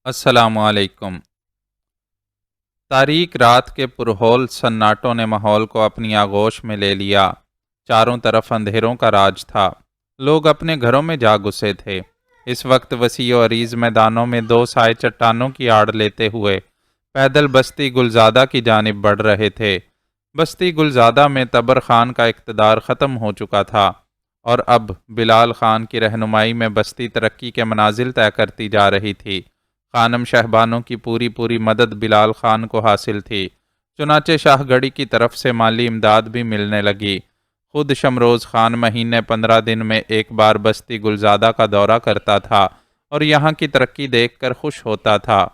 السلام علیکم۔ تاریک رات کے پرہول سناٹوں نے ماحول کو اپنی آغوش میں لے لیا۔ چاروں طرف اندھیروں کا راج تھا۔ لوگ اپنے گھروں میں جا گھسے تھے۔ اس وقت وسیع و عریض میدانوں میں دو سائے چٹانوں کی آڑ لیتے ہوئے پیدل بستی گلزادہ کی جانب بڑھ رہے تھے۔ بستی گلزادہ میں تبر خان کا اقتدار ختم ہو چکا تھا اور اب بلال خان کی رہنمائی میں بستی ترقی کے منازل طے کرتی جا رہی تھی۔ خانم شہبانوں کی پوری مدد بلال خان کو حاصل تھی۔ چنانچہ شاہ گڑھی کی طرف سے مالی امداد بھی ملنے لگی۔ خود شمروز خان مہینے 15 دن میں ایک بار بستی گلزادہ کا دورہ کرتا تھا اور یہاں کی ترقی دیکھ کر خوش ہوتا تھا۔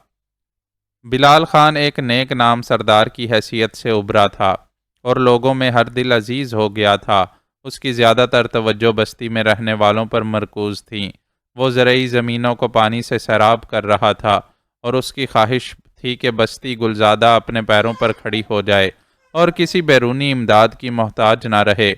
بلال خان ایک نیک نام سردار کی حیثیت سے ابھرا تھا اور لوگوں میں ہر دل عزیز ہو گیا تھا۔ اس کی زیادہ تر توجہ بستی میں رہنے والوں پر مرکوز تھی۔ وہ زرعی زمینوں کو پانی سے سیراب کر رہا تھا اور اس کی خواہش تھی کہ بستی گلزادہ اپنے پیروں پر کھڑی ہو جائے اور کسی بیرونی امداد کی محتاج نہ رہے۔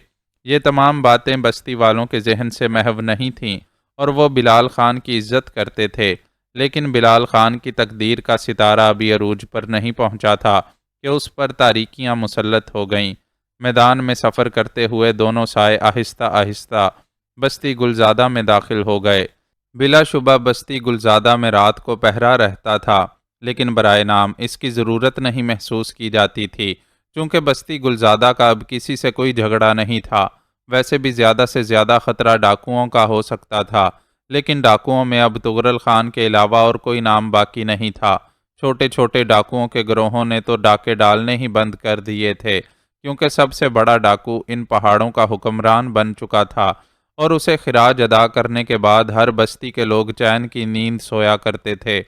یہ تمام باتیں بستی والوں کے ذہن سے محو نہیں تھیں اور وہ بلال خان کی عزت کرتے تھے، لیکن بلال خان کی تقدیر کا ستارہ ابھی عروج پر نہیں پہنچا تھا کہ اس پر تاریکیاں مسلط ہو گئیں۔ میدان میں سفر کرتے ہوئے دونوں سائے آہستہ آہستہ بستی گلزادہ میں داخل ہو گئے۔ بلا شبہ بستی گلزادہ میں رات کو پہرا رہتا تھا، لیکن برائے نام اس کی ضرورت نہیں محسوس کی جاتی تھی، چونکہ بستی گلزادہ کا اب کسی سے کوئی جھگڑا نہیں تھا۔ ویسے بھی زیادہ سے زیادہ خطرہ ڈاکوؤں کا ہو سکتا تھا، لیکن ڈاکوؤں میں اب تغرل خان کے علاوہ اور کوئی نام باقی نہیں تھا۔ چھوٹے چھوٹے ڈاکوؤں کے گروہوں نے تو ڈاکے ڈالنے ہی بند کر دیے تھے، کیونکہ سب سے بڑا ڈاکو ان پہاڑوں کا حکمران بن چکا تھا اور اسے خراج ادا کرنے کے بعد ہر بستی کے لوگ چین کی نیند سویا کرتے تھے۔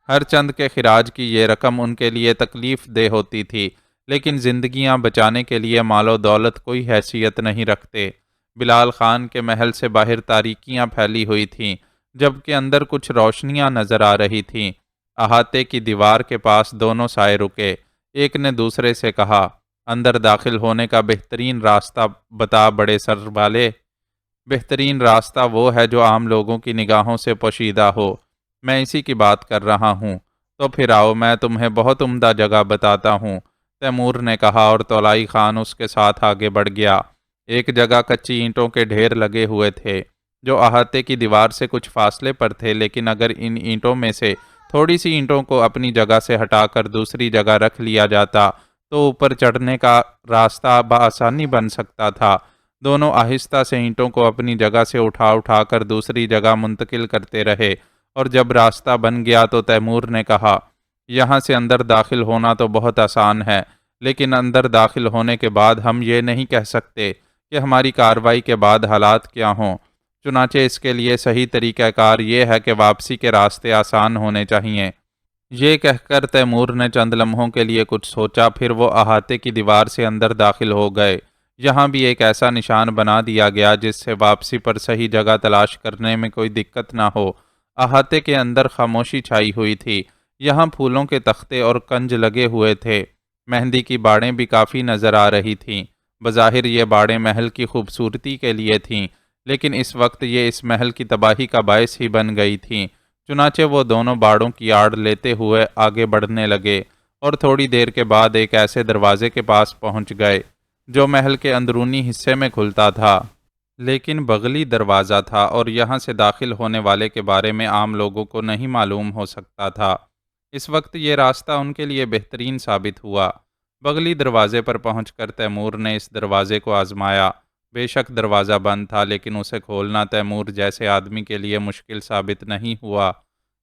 ہر چند کے خراج کی یہ رقم ان کے لیے تکلیف دہ ہوتی تھی، لیکن زندگیاں بچانے کے لیے مال و دولت کوئی حیثیت نہیں رکھتے۔ بلال خان کے محل سے باہر تاریکیاں پھیلی ہوئی تھیں، جبکہ اندر کچھ روشنیاں نظر آ رہی تھیں۔ احاطے کی دیوار کے پاس دونوں سائے رکے۔ ایک نے دوسرے سے کہا، اندر داخل ہونے کا بہترین راستہ بتا بڑے سر والے۔ بہترین راستہ وہ ہے جو عام لوگوں کی نگاہوں سے پوشیدہ ہو۔ میں اسی کی بات کر رہا ہوں۔ تو پھر آؤ، میں تمہیں بہت عمدہ جگہ بتاتا ہوں، تیمور نے کہا اور تولائی خان اس کے ساتھ آگے بڑھ گیا۔ ایک جگہ کچی اینٹوں کے ڈھیر لگے ہوئے تھے، جو احاطے کی دیوار سے کچھ فاصلے پر تھے، لیکن اگر ان اینٹوں میں سے تھوڑی سی اینٹوں کو اپنی جگہ سے ہٹا کر دوسری جگہ رکھ لیا جاتا تو اوپر چڑھنے کا راستہ بآسانی بن سکتا تھا۔ دونوں آہستہ سے اینٹوں کو اپنی جگہ سے اٹھا کر دوسری جگہ منتقل کرتے رہے اور جب راستہ بن گیا تو تیمور نے کہا، یہاں سے اندر داخل ہونا تو بہت آسان ہے، لیکن اندر داخل ہونے کے بعد ہم یہ نہیں کہہ سکتے کہ ہماری کارروائی کے بعد حالات کیا ہوں۔ چنانچہ اس کے لیے صحیح طریقہ کار یہ ہے کہ واپسی کے راستے آسان ہونے چاہیے۔ یہ کہہ کر تیمور نے چند لمحوں کے لیے کچھ سوچا، پھر وہ احاطے کی دیوار سے اندر داخل ہو گئے۔ یہاں بھی ایک ایسا نشان بنا دیا گیا جس سے واپسی پر صحیح جگہ تلاش کرنے میں کوئی دقت نہ ہو۔ احاطے کے اندر خاموشی چھائی ہوئی تھی۔ یہاں پھولوں کے تختے اور کنج لگے ہوئے تھے۔ مہندی کی باڑیں بھی کافی نظر آ رہی تھیں۔ بظاہر یہ باڑیں محل کی خوبصورتی کے لیے تھیں، لیکن اس وقت یہ اس محل کی تباہی کا باعث ہی بن گئی تھیں۔ چنانچہ وہ دونوں باڑوں کی آڑ لیتے ہوئے آگے بڑھنے لگے اور تھوڑی دیر کے بعد ایک ایسے دروازے کے پاس پہنچ گئے جو محل کے اندرونی حصے میں کھلتا تھا، لیکن بغلی دروازہ تھا اور یہاں سے داخل ہونے والے کے بارے میں عام لوگوں کو نہیں معلوم ہو سکتا تھا۔ اس وقت یہ راستہ ان کے لیے بہترین ثابت ہوا۔ بغلی دروازے پر پہنچ کر تیمور نے اس دروازے کو آزمایا۔ بے شک دروازہ بند تھا، لیکن اسے کھولنا تیمور جیسے آدمی کے لیے مشکل ثابت نہیں ہوا۔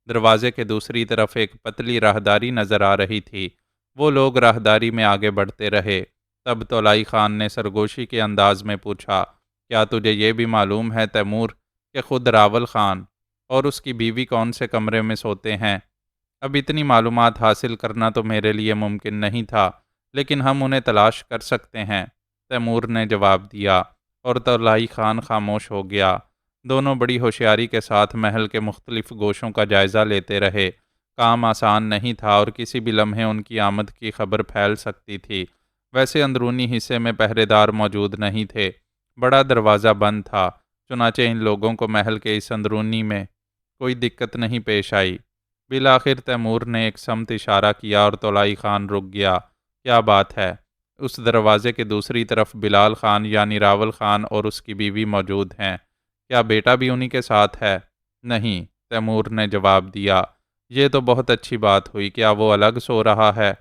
دروازے کے دوسری طرف ایک پتلی راہداری نظر آ رہی تھی۔ وہ لوگ راہداری میں آگے بڑھتے رہے۔ تب تولائی خان نے سرگوشی کے انداز میں پوچھا، کیا تجھے یہ بھی معلوم ہے تیمور کہ خود راول خان اور اس کی بیوی کون سے کمرے میں سوتے ہیں؟ اب اتنی معلومات حاصل کرنا تو میرے لیے ممکن نہیں تھا، لیکن ہم انہیں تلاش کر سکتے ہیں، تیمور نے جواب دیا اور تولائی خان خاموش ہو گیا۔ دونوں بڑی ہوشیاری کے ساتھ محل کے مختلف گوشوں کا جائزہ لیتے رہے۔ کام آسان نہیں تھا اور کسی بھی لمحے ان کی آمد کی خبر پھیل سکتی تھی۔ ویسے اندرونی حصے میں پہرے دار موجود نہیں تھے، بڑا دروازہ بند تھا، چنانچہ ان لوگوں کو محل کے اس اندرونی میں کوئی دقت نہیں پیش آئی۔ بالآخر تیمور نے ایک سمت اشارہ کیا اور طولائی خان رک گیا۔ کیا بات ہے! اس دروازے کے دوسری طرف بلال خان یعنی راول خان اور اس کی بیوی موجود ہیں۔ کیا بیٹا بھی انہی کے ساتھ ہے؟ نہیں، تیمور نے جواب دیا۔ یہ تو بہت اچھی بات ہوئی، کیا وہ الگ سو رہا ہے؟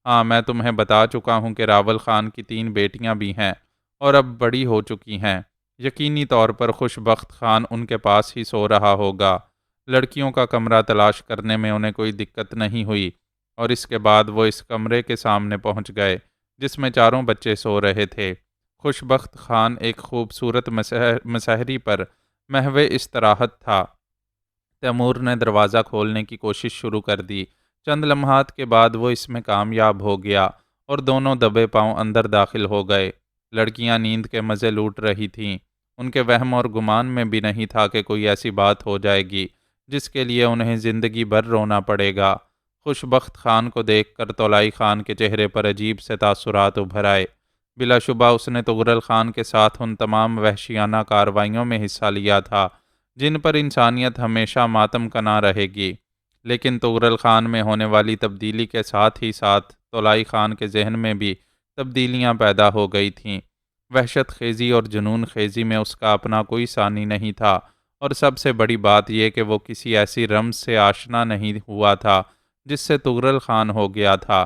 ہاں، میں تمہیں بتا چکا ہوں کہ راول خان کی 3 بیٹیاں بھی ہیں اور اب بڑی ہو چکی ہیں۔ یقینی طور پر خوش بخت خان ان کے پاس ہی سو رہا ہوگا۔ لڑکیوں کا کمرہ تلاش کرنے میں انہیں کوئی دقت نہیں ہوئی اور اس کے بعد وہ اس کمرے کے سامنے پہنچ گئے جس میں 4 بچے سو رہے تھے۔ خوش بخت خان ایک خوبصورت مسحری پر محو استراحت تھا۔ تیمور نے دروازہ کھولنے کی کوشش شروع کر دی۔ چند لمحات کے بعد وہ اس میں کامیاب ہو گیا اور دونوں دبے پاؤں اندر داخل ہو گئے۔ لڑکیاں نیند کے مزے لوٹ رہی تھیں۔ ان کے وہم اور گمان میں بھی نہیں تھا کہ کوئی ایسی بات ہو جائے گی جس کے لیے انہیں زندگی بھر رونا پڑے گا۔ خوش بخت خان کو دیکھ کر طولائی خان کے چہرے پر عجیب سے تاثرات ابھر آئے۔ بلا شبہ اس نے طغرل خان کے ساتھ ان تمام وحشیانہ کارروائیوں میں حصہ لیا تھا جن پر انسانیت ہمیشہ ماتم کنا رہے گی، لیکن طغرل خان میں ہونے والی تبدیلی کے ساتھ ہی ساتھ طولائی خان کے ذہن میں بھی تبدیلیاں پیدا ہو گئی تھیں۔ وحشت خیزی اور جنون خیزی میں اس کا اپنا کوئی ثانی نہیں تھا، اور سب سے بڑی بات یہ کہ وہ کسی ایسی رمز سے آشنا نہیں ہوا تھا جس سے طغرل خان ہو گیا تھا۔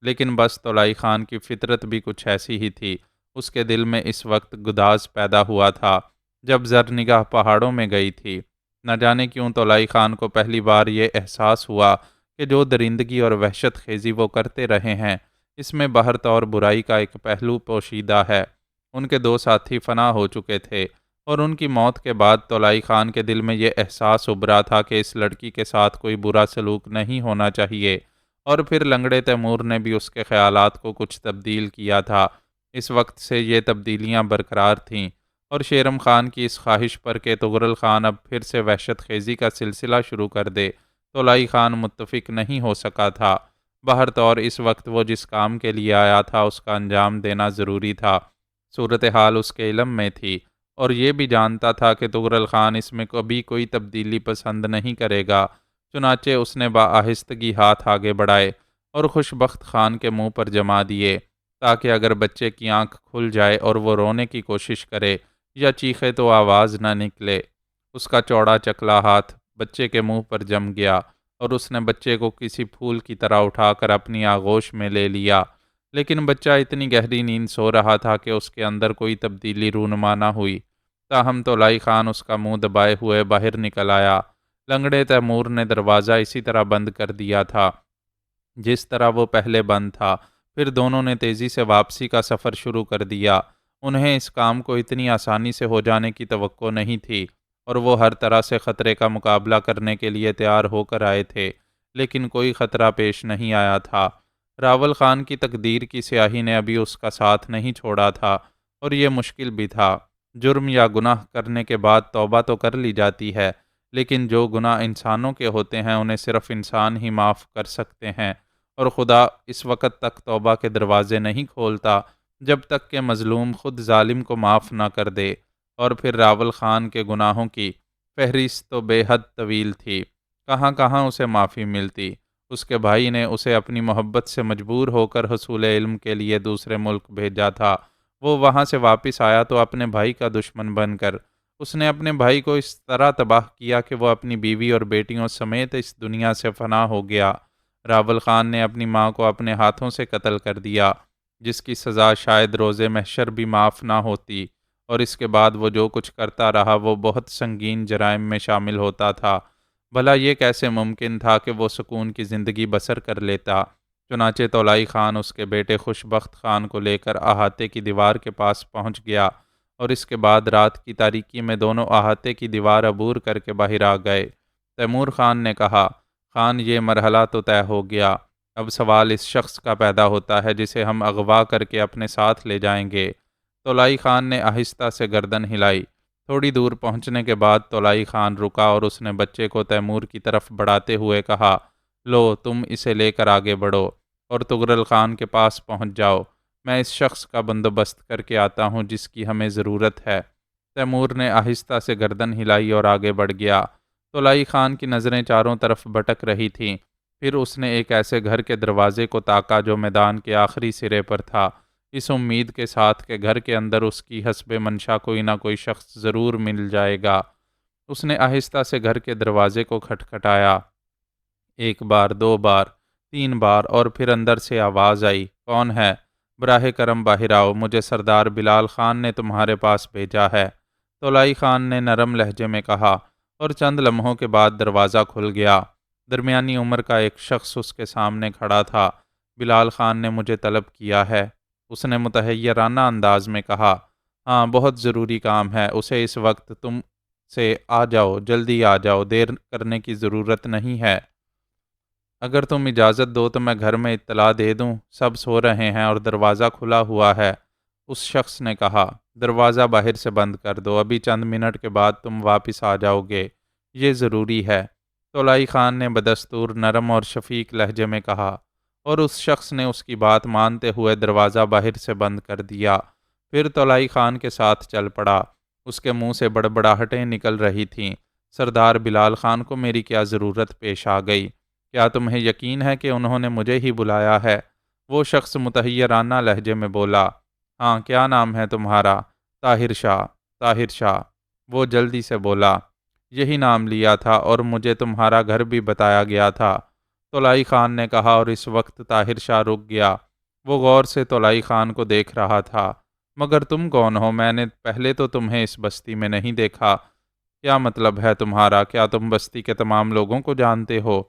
لیکن بس طولائی خان کی فطرت بھی کچھ ایسی ہی تھی۔ اس کے دل میں اس وقت گداز پیدا ہوا تھا جب زرنگاہ پہاڑوں میں گئی تھی۔ نہ جانے کیوں طولائی خان کو پہلی بار یہ احساس ہوا کہ جو درندگی اور وحشت خیزی وہ کرتے رہے ہیں اس میں بہرت اور برائی کا ایک پہلو پوشیدہ ہے۔ ان کے 2 ساتھی فنا ہو چکے تھے اور ان کی موت کے بعد طولائی خان کے دل میں یہ احساس ابھرا تھا کہ اس لڑکی کے ساتھ کوئی برا سلوک نہیں ہونا چاہیے، اور پھر لنگڑے تیمور نے بھی اس کے خیالات کو کچھ تبدیل کیا تھا۔ اس وقت سے یہ تبدیلیاں برقرار تھیں، اور شیرم خان کی اس خواہش پر کہ طغرل خان اب پھر سے وحشت خیزی کا سلسلہ شروع کر دے، طولائی خان متفق نہیں ہو سکا تھا۔ بہرطور اس وقت وہ جس کام کے لیے آیا تھا اس کا انجام دینا ضروری تھا۔ صورتحال اس کے علم میں تھی اور یہ بھی جانتا تھا کہ طغرل خان اس میں کبھی کوئی تبدیلی پسند نہیں کرے گا۔ چنانچہ اس نے بآہستگی ہاتھ آگے بڑھائے اور خوش بخت خان کے منہ پر جما دیے، تاکہ اگر بچے کی آنکھ کھل جائے اور وہ رونے کی کوشش کرے یا چیخے تو آواز نہ نکلے۔ اس کا چوڑا چکلا ہاتھ بچے کے منہ پر جم گیا اور اس نے بچے کو کسی پھول کی طرح اٹھا کر اپنی آغوش میں لے لیا، لیکن بچہ اتنی گہری نیند سو رہا تھا کہ اس کے اندر کوئی تبدیلی رونما نہ ہوئی۔ تاہم طولائی خان اس کا منہ دبائے ہوئے باہر نکل آیا۔ لنگڑے تیمور نے دروازہ اسی طرح بند کر دیا تھا جس طرح وہ پہلے بند تھا۔ پھر دونوں نے تیزی سے واپسی کا سفر شروع کر دیا۔ انہیں اس کام کو اتنی آسانی سے ہو جانے کی توقع نہیں تھی اور وہ ہر طرح سے خطرے کا مقابلہ کرنے کے لیے تیار ہو کر آئے تھے، لیکن کوئی خطرہ پیش نہیں آیا تھا۔ راول خان کی تقدیر کی سیاہی نے ابھی اس کا ساتھ نہیں چھوڑا تھا اور یہ مشکل بھی تھا۔ جرم یا گناہ کرنے کے بعد توبہ تو کر لی جاتی ہے، لیکن جو گناہ انسانوں کے ہوتے ہیں انہیں صرف انسان ہی معاف کر سکتے ہیں، اور خدا اس وقت تک توبہ کے دروازے نہیں کھولتا جب تک کہ مظلوم خود ظالم کو معاف نہ کر دے۔ اور پھر راول خان کے گناہوں کی فہرست تو بے حد طویل تھی۔ کہاں کہاں اسے معافی ملتی۔ اس کے بھائی نے اسے اپنی محبت سے مجبور ہو کر حصول علم کے لیے دوسرے ملک بھیجا تھا۔ وہ وہاں سے واپس آیا تو اپنے بھائی کا دشمن بن کر اس نے اپنے بھائی کو اس طرح تباہ کیا کہ وہ اپنی بیوی اور بیٹیوں سمیت اس دنیا سے فنا ہو گیا۔ راول خان نے اپنی ماں کو اپنے ہاتھوں سے قتل کر دیا، جس کی سزا شاید روز محشر بھی معاف نہ ہوتی، اور اس کے بعد وہ جو کچھ کرتا رہا وہ بہت سنگین جرائم میں شامل ہوتا تھا۔ بھلا یہ کیسے ممکن تھا کہ وہ سکون کی زندگی بسر کر لیتا؟ چنانچہ طولائی خان اس کے بیٹے خوش بخت خان کو لے کر احاطے کی دیوار کے پاس پہنچ گیا، اور اس کے بعد رات کی تاریکی میں دونوں احاطے کی دیوار عبور کر کے باہر آ گئے۔ تیمور خان نے کہا، خان یہ مرحلہ تو طے ہو گیا، اب سوال اس شخص کا پیدا ہوتا ہے جسے ہم اغوا کر کے اپنے ساتھ لے جائیں گے۔ طولائی خان نے آہستہ سے گردن ہلائی۔ تھوڑی دور پہنچنے کے بعد طولائی خان رکا اور اس نے بچے کو تیمور کی طرف بڑھاتے ہوئے کہا، لو تم اسے لے کر آگے بڑھو اور طغرل خان کے پاس پہنچ جاؤ۔ میں اس شخص کا بندوبست کر کے آتا ہوں جس کی ہمیں ضرورت ہے۔ تیمور نے آہستہ سے گردن ہلائی اور آگے بڑھ گیا۔ طلائی خان کی نظریں چاروں طرف بھٹک رہی تھیں۔ پھر اس نے ایک ایسے گھر کے دروازے کو تاکا جو میدان کے آخری سرے پر تھا، اس امید کے ساتھ کہ گھر کے اندر اس کی حسب منشا کوئی نہ کوئی شخص ضرور مل جائے گا۔ اس نے آہستہ سے گھر کے دروازے کو کھٹکھٹایا، ایک بار، دو بار، تین بار، اور پھر اندر سے آواز آئی، کون ہے؟ براہ کرم باہر آؤ، مجھے سردار بلال خان نے تمہارے پاس بھیجا ہے، طلائی خان نے نرم لہجے میں کہا، اور چند لمحوں کے بعد دروازہ کھل گیا۔ درمیانی عمر کا ایک شخص اس کے سامنے کھڑا تھا۔ بلال خان نے مجھے طلب کیا ہے، اس نے متحیرانہ انداز میں کہا۔ ہاں، بہت ضروری کام ہے، اسے اس وقت تم سے آ جاؤ، جلدی آ جاؤ، دیر کرنے کی ضرورت نہیں ہے۔ اگر تم اجازت دو تو میں گھر میں اطلاع دے دوں، سب سو رہے ہیں اور دروازہ کھلا ہوا ہے۔ اس شخص نے کہا، دروازہ باہر سے بند کر دو، ابھی چند منٹ کے بعد تم واپس آ جاؤ گے، یہ ضروری ہے، طلائی خان نے بدستور نرم اور شفیق لہجے میں کہا، اور اس شخص نے اس کی بات مانتے ہوئے دروازہ باہر سے بند کر دیا۔ پھر طلائی خان کے ساتھ چل پڑا۔ اس کے منہ سے بڑبڑاہٹیں نکل رہی تھیں، سردار بلال خان کو میری کیا ضرورت پیش آ گئی؟ کیا تمہیں یقین ہے کہ انہوں نے مجھے ہی بلایا ہے؟ وہ شخص متحیرانہ لہجے میں بولا، ہاں، کیا نام ہے تمہارا؟ طاہر شاہ، طاہر شاہ، وہ جلدی سے بولا، یہی نام لیا تھا اور مجھے تمہارا گھر بھی بتایا گیا تھا، طلائی خان نے کہا، اور اس وقت طاہر شاہ رک گیا۔ وہ غور سے طلائی خان کو دیکھ رہا تھا۔ مگر تم کون ہو؟ میں نے پہلے تو تمہیں اس بستی میں نہیں دیکھا۔ کیا مطلب ہے تمہارا؟ کیا تم بستی کے تمام لوگوں کو جانتے ہو؟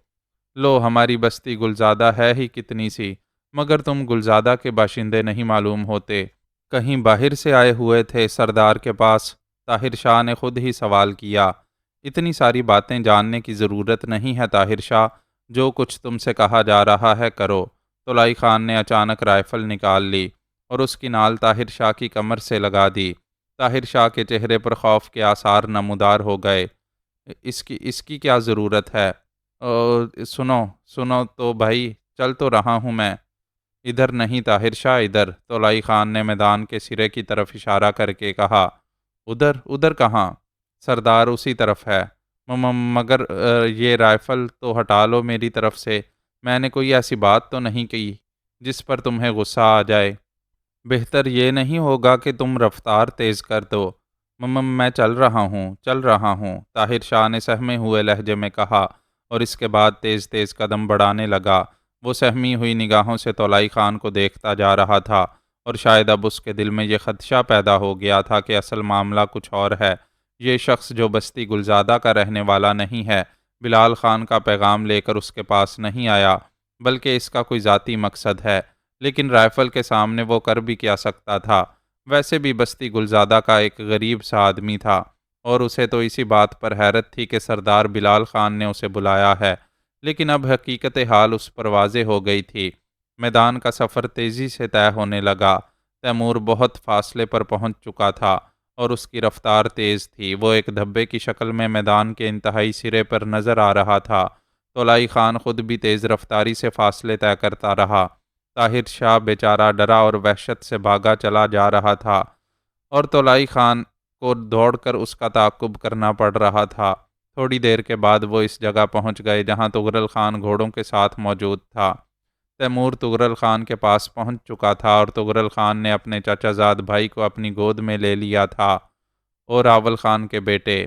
لو، ہماری بستی گلزادہ ہے ہی کتنی سی، مگر تم گلزادہ کے باشندے نہیں معلوم ہوتے، کہیں باہر سے آئے ہوئے تھے سردار کے پاس؟ طاہر شاہ نے خود ہی سوال کیا۔ اتنی ساری باتیں جاننے کی ضرورت نہیں ہے طاہر شاہ، جو کچھ تم سے کہا جا رہا ہے کرو۔ طلائی خان نے اچانک رائفل نکال لی اور اس کی نال طاہر شاہ کی کمر سے لگا دی۔ طاہر شاہ کے چہرے پر خوف کے آثار نمودار ہو گئے۔ اس کی کیا ضرورت ہے؟ سنو سنو تو بھائی، چل تو رہا ہوں میں۔ ادھر نہیں طاہر شاہ، ادھر، طلائی خان نے میدان کے سرے کی طرف اشارہ کر کے کہا۔ ادھر؟ ادھر کہاں؟ سردار اسی طرف ہے۔ مگر یہ رائفل تو ہٹا لو میری طرف سے، میں نے کوئی ایسی بات تو نہیں کی جس پر تمہیں غصہ آ جائے۔ بہتر یہ نہیں ہوگا کہ تم رفتار تیز کر دو؟ میں چل رہا ہوں، چل رہا ہوں، طاہر شاہ نے سہمے ہوئے لہجے میں کہا، اور اس کے بعد تیز تیز قدم بڑھانے لگا۔ وہ سہمی ہوئی نگاہوں سے طلائی خان کو دیکھتا جا رہا تھا، اور شاید اب اس کے دل میں یہ خدشہ پیدا ہو گیا تھا کہ اصل معاملہ کچھ اور ہے۔ یہ شخص جو بستی گلزادہ کا رہنے والا نہیں ہے، بلال خان کا پیغام لے کر اس کے پاس نہیں آیا، بلکہ اس کا کوئی ذاتی مقصد ہے۔ لیکن رائفل کے سامنے وہ کر بھی کیا سکتا تھا؟ ویسے بھی بستی گلزادہ کا ایک غریب سا آدمی تھا، اور اسے تو اسی بات پر حیرت تھی کہ سردار بلال خان نے اسے بلایا ہے، لیکن اب حقیقت حال اس پر واضح ہو گئی تھی۔ میدان کا سفر تیزی سے طے ہونے لگا۔ تیمور بہت فاصلے پر پہنچ چکا تھا اور اس کی رفتار تیز تھی۔ وہ ایک دھبے کی شکل میں میدان کے انتہائی سرے پر نظر آ رہا تھا۔ طلائی خان خود بھی تیز رفتاری سے فاصلے طے کرتا رہا۔ طاہر شاہ بیچارہ ڈرا اور وحشت سے بھاگا چلا جا رہا تھا، اور طلائی خان کو دوڑ کر اس کا تعاقب کرنا پڑ رہا تھا۔ تھوڑی دیر کے بعد وہ اس جگہ پہنچ گئے جہاں طغرل خان گھوڑوں کے ساتھ موجود تھا۔ تیمور طغرل خان کے پاس پہنچ چکا تھا، اور طغرل خان نے اپنے چچا زاد بھائی کو اپنی گود میں لے لیا تھا۔ اور راول خان کے بیٹے،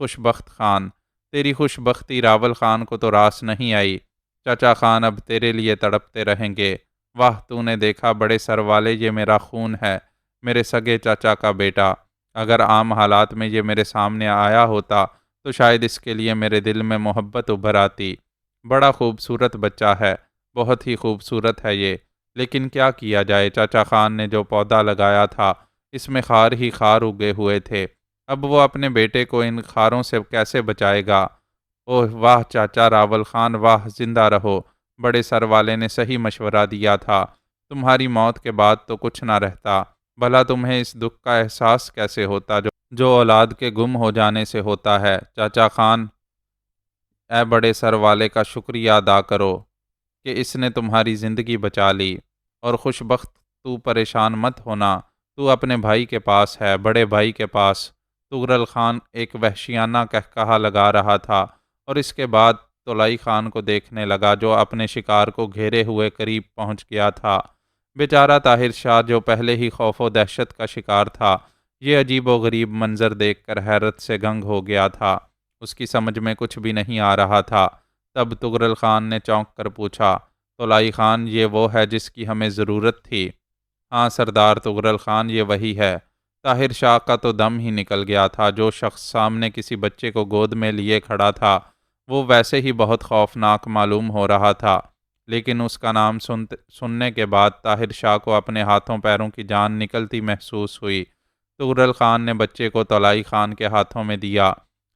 خوش بخت خان، تیری خوش بختی راول خان کو تو راس نہیں آئی۔ چچا خان اب تیرے لیے تڑپتے رہیں گے۔ واہ، تو نے دیکھا بڑے سر والے، یہ میرا خون ہے، میرے سگے چچا کا بیٹا۔ اگر عام حالات میں یہ میرے سامنے آیا ہوتا تو شاید اس کے لیے میرے دل میں محبت ابھر آتی۔ بڑا خوبصورت بچہ ہے، بہت ہی خوبصورت ہے یہ، لیکن کیا کیا جائے؟ چچا خان نے جو پودا لگایا تھا اس میں خار ہی خار اگے ہوئے تھے، اب وہ اپنے بیٹے کو ان خاروں سے کیسے بچائے گا؟ اوہ واہ چاچا راول خان، واہ، زندہ رہو، بڑے سر والے نے صحیح مشورہ دیا تھا، تمہاری موت کے بعد تو کچھ نہ رہتا۔ بھلا تمہیں اس دکھ کا احساس کیسے ہوتا جو اولاد کے گم ہو جانے سے ہوتا ہے؟ چاچا خان، اے بڑے سر والے کا شکریہ ادا کرو کہ اس نے تمہاری زندگی بچا لی، اور خوش بخت تو پریشان مت ہونا، تو اپنے بھائی کے پاس ہے، بڑے بھائی کے پاس، تغرل خان ایک وحشیانہ قہقہا لگا رہا تھا اور اس کے بعد طلائی خان کو دیکھنے لگا جو اپنے شکار کو گھیرے ہوئے قریب پہنچ گیا تھا۔ بیچارہ طاہر شاہ جو پہلے ہی خوف و دہشت کا شکار تھا، یہ عجیب و غریب منظر دیکھ کر حیرت سے گنگ ہو گیا تھا۔ اس کی سمجھ میں کچھ بھی نہیں آ رہا تھا۔ تب تغرل خان نے چونک کر پوچھا، طلائی خان، یہ وہ ہے جس کی ہمیں ضرورت تھی؟ ہاں سردار تغرل خان، یہ وہی ہے۔ طاہر شاہ کا تو دم ہی نکل گیا تھا۔ جو شخص سامنے کسی بچے کو گود میں لیے کھڑا تھا وہ ویسے ہی بہت خوفناک معلوم ہو رہا تھا، لیکن اس کا نام سننے کے بعد طاہر شاہ کو اپنے ہاتھوں پیروں کی جان نکلتی محسوس ہوئی۔ تغرل خان نے بچے کو طلائی خان کے ہاتھوں میں دیا۔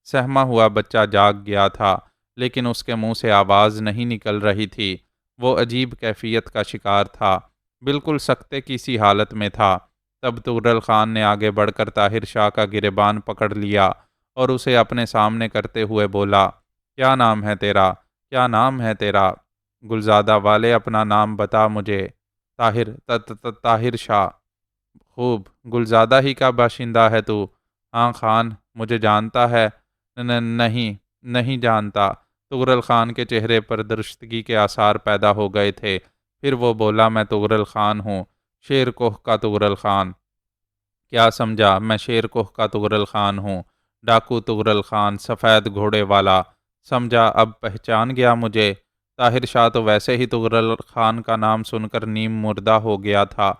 سہما ہوا بچہ جاگ گیا تھا، لیکن اس کے منہ سے آواز نہیں نکل رہی تھی۔ وہ عجیب کیفیت کا شکار تھا، بالکل سکتے کی سی حالت میں تھا۔ تب تغرل خان نے آگے بڑھ کر طاہر شاہ کا گریبان پکڑ لیا اور اسے اپنے سامنے کرتے ہوئے بولا، کیا نام ہے تیرا؟ کیا نام ہے تیرا؟ گلزادہ والے، اپنا نام بتا مجھے۔ طاہر شاہ۔ خوب، گلزادہ ہی کا باشندہ ہے تو؟ ہاں خان، مجھے جانتا ہے؟ نہیں، نہیں جانتا۔ تغرل خان کے چہرے پر درشتگی کے آثار پیدا ہو گئے تھے۔ پھر وہ بولا، میں تغرل خان ہوں، شیر کوہ کا تغرل خان۔ کیا سمجھا؟ میں شیر کوہ کا تغرل خان ہوں، ڈاکو تغرل خان، سفید گھوڑے والا۔ سمجھا؟ اب پہچان گیا مجھے؟ طاہر شاہ تو ویسے ہی تغرل خان کا نام سن کر نیم مردہ ہو گیا تھا۔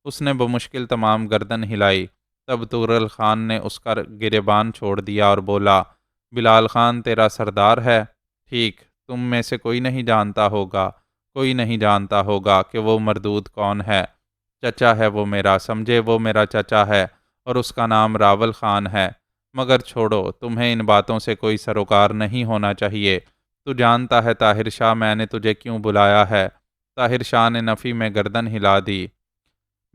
اس نے بمشکل تمام گردن ہلائی۔ تب تغرل خان نے اس کا گریبان چھوڑ دیا اور بولا، بلال خان تیرا سردار ہے؟ ٹھیک، تم میں سے کوئی نہیں جانتا ہوگا، کوئی نہیں جانتا ہوگا کہ وہ مردود کون ہے۔ چچا ہے وہ میرا، سمجھے؟ وہ میرا چچا ہے اور اس کا نام راول خان ہے۔ مگر چھوڑو، تمہیں ان باتوں سے کوئی سروکار نہیں ہونا چاہیے۔ تو جانتا ہے طاہر شاہ میں نے تجھے کیوں بلایا ہے؟ طاہر شاہ نے نفی میں گردن ہلا دی۔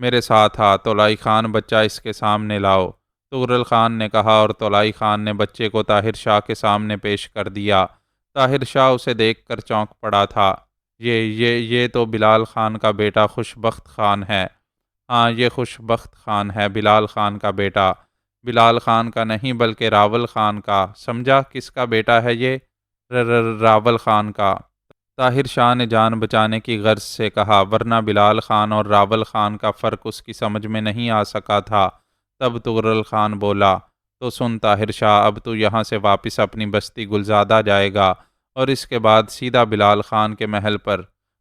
میرے ساتھ آ، طلائی خان، بچہ اس کے سامنے لاؤ، تغرل خان نے کہا، اور طلائی خان نے بچے کو طاہر شاہ کے سامنے پیش کر دیا۔ طاہر شاہ اسے دیکھ کر چونک پڑا تھا۔ یہ تو بلال خان کا بیٹا خوشبخت خان ہے۔ ہاں، یہ خوشبخت خان ہے، بلال خان کا بیٹا۔ بلال خان کا نہیں بلکہ راول خان کا۔ سمجھا؟ کس کا بیٹا ہے یہ؟ راول خان کا۔ طاہر شاہ نے جان بچانے کی غرض سے کہا، ورنہ بلال خان اور راول خان کا فرق اس کی سمجھ میں نہیں آ سکا تھا۔ تب تغرل خان بولا، تو سن طاہر شاہ، اب تو یہاں سے واپس اپنی بستی گلزادہ جائے گا اور اس کے بعد سیدھا بلال خان کے محل پر۔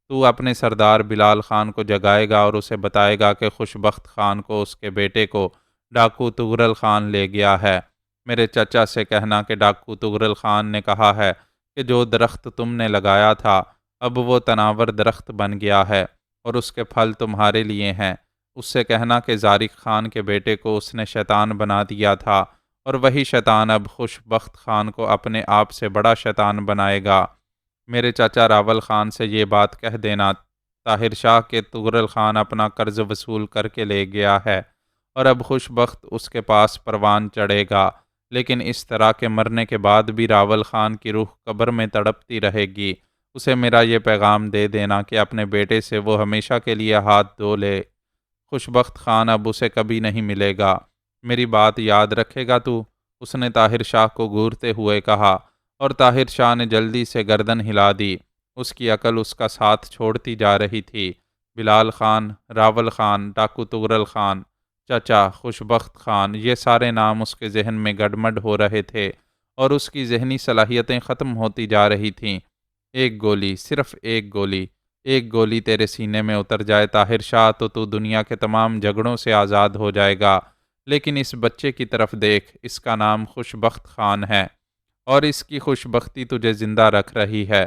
تو اپنے سردار بلال خان کو جگائے گا اور اسے بتائے گا کہ خوشبخت خان کو اس کے بیٹے کو ڈاکو تغرل خان لے گیا ہے۔ میرے چچا سے کہنا کہ ڈاکو تغرل خان نے کہا ہے کہ جو درخت تم نے لگایا تھا اب وہ تناور درخت بن گیا ہے اور اس کے پھل تمہارے لیے ہیں۔ اس سے کہنا کہ زارق خان کے بیٹے کو اس نے شیطان بنا دیا تھا اور وہی شیطان اب خوشبخت خان کو اپنے آپ سے بڑا شیطان بنائے گا۔ میرے چچا راول خان سے یہ بات کہہ دینا طاہر شاہ کے تغرل خان اپنا قرض وصول کر کے لے گیا ہے اور اب خوشبخت اس کے پاس پروان چڑھے گا، لیکن اس طرح کے مرنے کے بعد بھی راول خان کی روح قبر میں تڑپتی رہے گی۔ اسے میرا یہ پیغام دے دینا کہ اپنے بیٹے سے وہ ہمیشہ کے لیے ہاتھ دھو لے۔ خوشبخت خان اب اسے کبھی نہیں ملے گا۔ میری بات یاد رکھے گا تو؟ اس نے طاہر شاہ کو گھورتے ہوئے کہا، اور طاہر شاہ نے جلدی سے گردن ہلا دی۔ اس کی عقل اس کا ساتھ چھوڑتی جا رہی تھی۔ بلال خان، راول خان، ڈاکو تغرل خان، چچا، خوشبخت خان، یہ سارے نام اس کے ذہن میں گڈمڈ ہو رہے تھے اور اس کی ذہنی صلاحیتیں ختم ہوتی جا رہی تھیں۔ ایک گولی، صرف ایک گولی، ایک گولی تیرے سینے میں اتر جائے طاہر شاہ تو دنیا کے تمام جھگڑوں سے آزاد ہو جائے گا۔ لیکن اس بچے کی طرف دیکھ، اس کا نام خوشبخت خان ہے اور اس کی خوشبختی تجھے زندہ رکھ رہی ہے،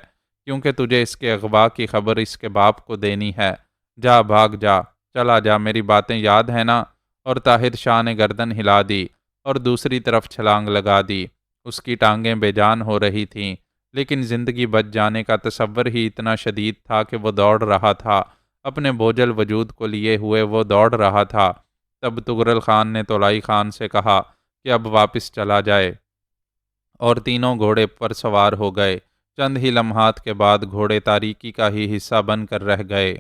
کیونکہ تجھے اس کے اغوا کی خبر اس کے باپ کو دینی ہے۔ جا، بھاگ جا، چلا جا، میری باتیں یاد ہیں نا؟ اور طاہر شاہ نے گردن ہلا دی اور دوسری طرف چھلانگ لگا دی۔ اس کی ٹانگیں بے جان ہو رہی تھیں، لیکن زندگی بچ جانے کا تصور ہی اتنا شدید تھا کہ وہ دوڑ رہا تھا، اپنے بوجھل وجود کو لیے ہوئے وہ دوڑ رہا تھا۔ تب تغرل خان نے طلائی خان سے کہا کہ اب واپس چلا جائے، اور تینوں گھوڑے پر سوار ہو گئے۔ چند ہی لمحات کے بعد گھوڑے تاریکی کا ہی حصہ بن کر رہ گئے۔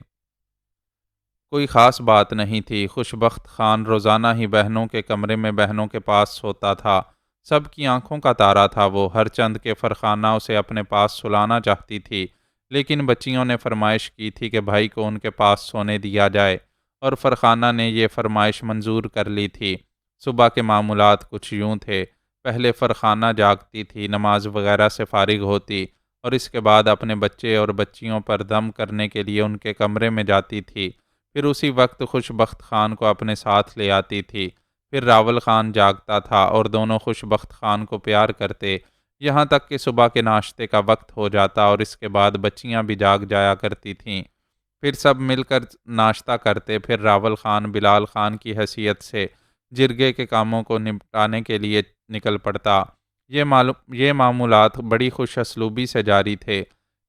کوئی خاص بات نہیں تھی۔ خوش بخت خان روزانہ ہی بہنوں کے کمرے میں بہنوں کے پاس سوتا تھا۔ سب کی آنکھوں کا تارا تھا وہ۔ ہر چند کے فرخانہ اسے اپنے پاس سلانا چاہتی تھی، لیکن بچیوں نے فرمائش کی تھی کہ بھائی کو ان کے پاس سونے دیا جائے، اور فرخانہ نے یہ فرمائش منظور کر لی تھی۔ صبح کے معمولات کچھ یوں تھے۔ پہلے فرخانہ جاگتی تھی، نماز وغیرہ سے فارغ ہوتی، اور اس کے بعد اپنے بچے اور بچیوں پر دم کرنے کے لیے ان کے کمرے میں جاتی تھی۔ پھر اسی وقت خوش بخت خان کو اپنے ساتھ لے آتی تھی۔ پھر راول خان جاگتا تھا اور دونوں خوش بخت خان کو پیار کرتے، یہاں تک کہ صبح کے ناشتے کا وقت ہو جاتا اور اس کے بعد بچیاں بھی جاگ جایا کرتی تھیں۔ پھر سب مل کر ناشتہ کرتے۔ پھر راول خان بلال خان کی حیثیت سے جرگے کے کاموں کو نپٹانے کے لیے نکل پڑتا۔ یہ معمولات بڑی خوش اسلوبی سے جاری تھے۔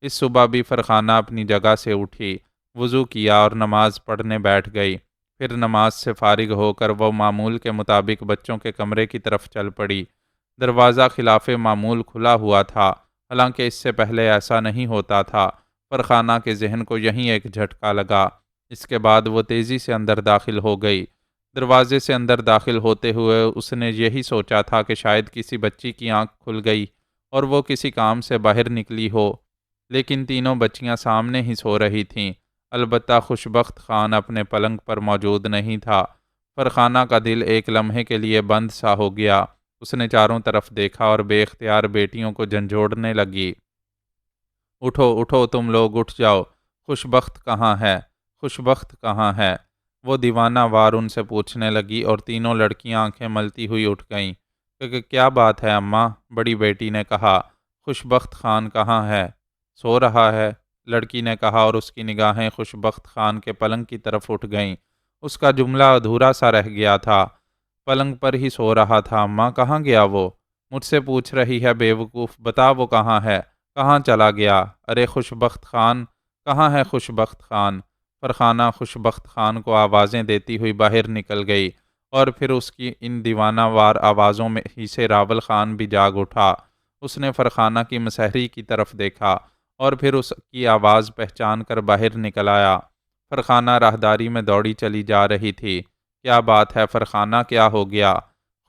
اس صبح بھی فرخانہ اپنی جگہ سے اٹھی، وضو کیا اور نماز پڑھنے بیٹھ گئی۔ پھر نماز سے فارغ ہو کر وہ معمول کے مطابق بچوں کے کمرے کی طرف چل پڑی۔ دروازہ خلاف معمول کھلا ہوا تھا، حالانکہ اس سے پہلے ایسا نہیں ہوتا تھا۔ فرخانہ کے ذہن کو یہیں ایک جھٹکا لگا۔ اس کے بعد وہ تیزی سے اندر داخل ہو گئی۔ دروازے سے اندر داخل ہوتے ہوئے اس نے یہی سوچا تھا کہ شاید کسی بچی کی آنکھ کھل گئی اور وہ کسی کام سے باہر نکلی ہو، لیکن تینوں بچیاں سامنے ہی سو رہی تھیں۔ البتہ خوش بخت خان اپنے پلنگ پر موجود نہیں تھا۔ فرخانہ کا دل ایک لمحے کے لیے بند سا ہو گیا۔ اس نے چاروں طرف دیکھا اور بے اختیار بیٹیوں کو جھنجھوڑنے لگی۔ اٹھو اٹھو تم لوگ، اٹھ جاؤ، خوش بخت کہاں ہے؟ خوش بخت کہاں ہے؟ وہ دیوانہ وار ان سے پوچھنے لگی، اور تینوں لڑکیاں آنکھیں ملتی ہوئی اٹھ گئیں۔ کہ کیا بات ہے اماں؟ بڑی بیٹی نے کہا۔ خوش بخت خان کہاں ہے؟ سو رہا ہے، لڑکی نے کہا، اور اس کی نگاہیں خوش بخت خان کے پلنگ کی طرف اٹھ گئیں۔ اس کا جملہ ادھورا سا رہ گیا تھا۔ پلنگ پر ہی سو رہا تھا اماں، کہاں گیا وہ؟ مجھ سے پوچھ رہی ہے بے وقوف، بتا وہ کہاں ہے، کہاں چلا گیا؟ ارے خوش بخت خان، کہاں ہے خوش بخت خان؟ فرخانہ خوش بخت خان کو آوازیں دیتی ہوئی باہر نکل گئی، اور پھر اس کی ان دیوانہ وار آوازوں میں ہی سے راول خان بھی جاگ اٹھا۔ اس نے فرخانہ کی مسحری کی طرف دیکھا اور پھر اس کی آواز پہچان کر باہر نکل آیا۔ فرخانہ راہداری میں دوڑی چلی جا رہی تھی۔ کیا بات ہے فرخانہ، کیا ہو گیا؟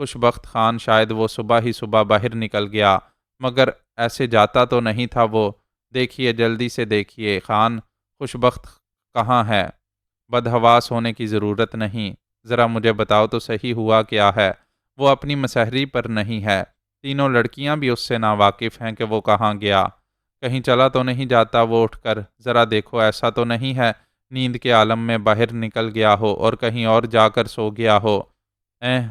خوش بخت خان شاید وہ صبح ہی صبح باہر نکل گیا، مگر ایسے جاتا تو نہیں تھا وہ۔ دیکھیے، جلدی سے دیکھیے خان، خوش بخت کہاں ہے؟ بدحواس ہونے کی ضرورت نہیں، ذرا مجھے بتاؤ تو صحیح ہوا کیا ہے؟ وہ اپنی مسحری پر نہیں ہے۔ تینوں لڑکیاں بھی اس سے ناواقف ہیں کہ وہ کہاں گیا۔ کہیں چلا تو نہیں جاتا وہ اٹھ کر؟ ذرا دیکھو، ایسا تو نہیں ہے نیند کے عالم میں باہر نکل گیا ہو اور کہیں اور جا کر سو گیا ہو؟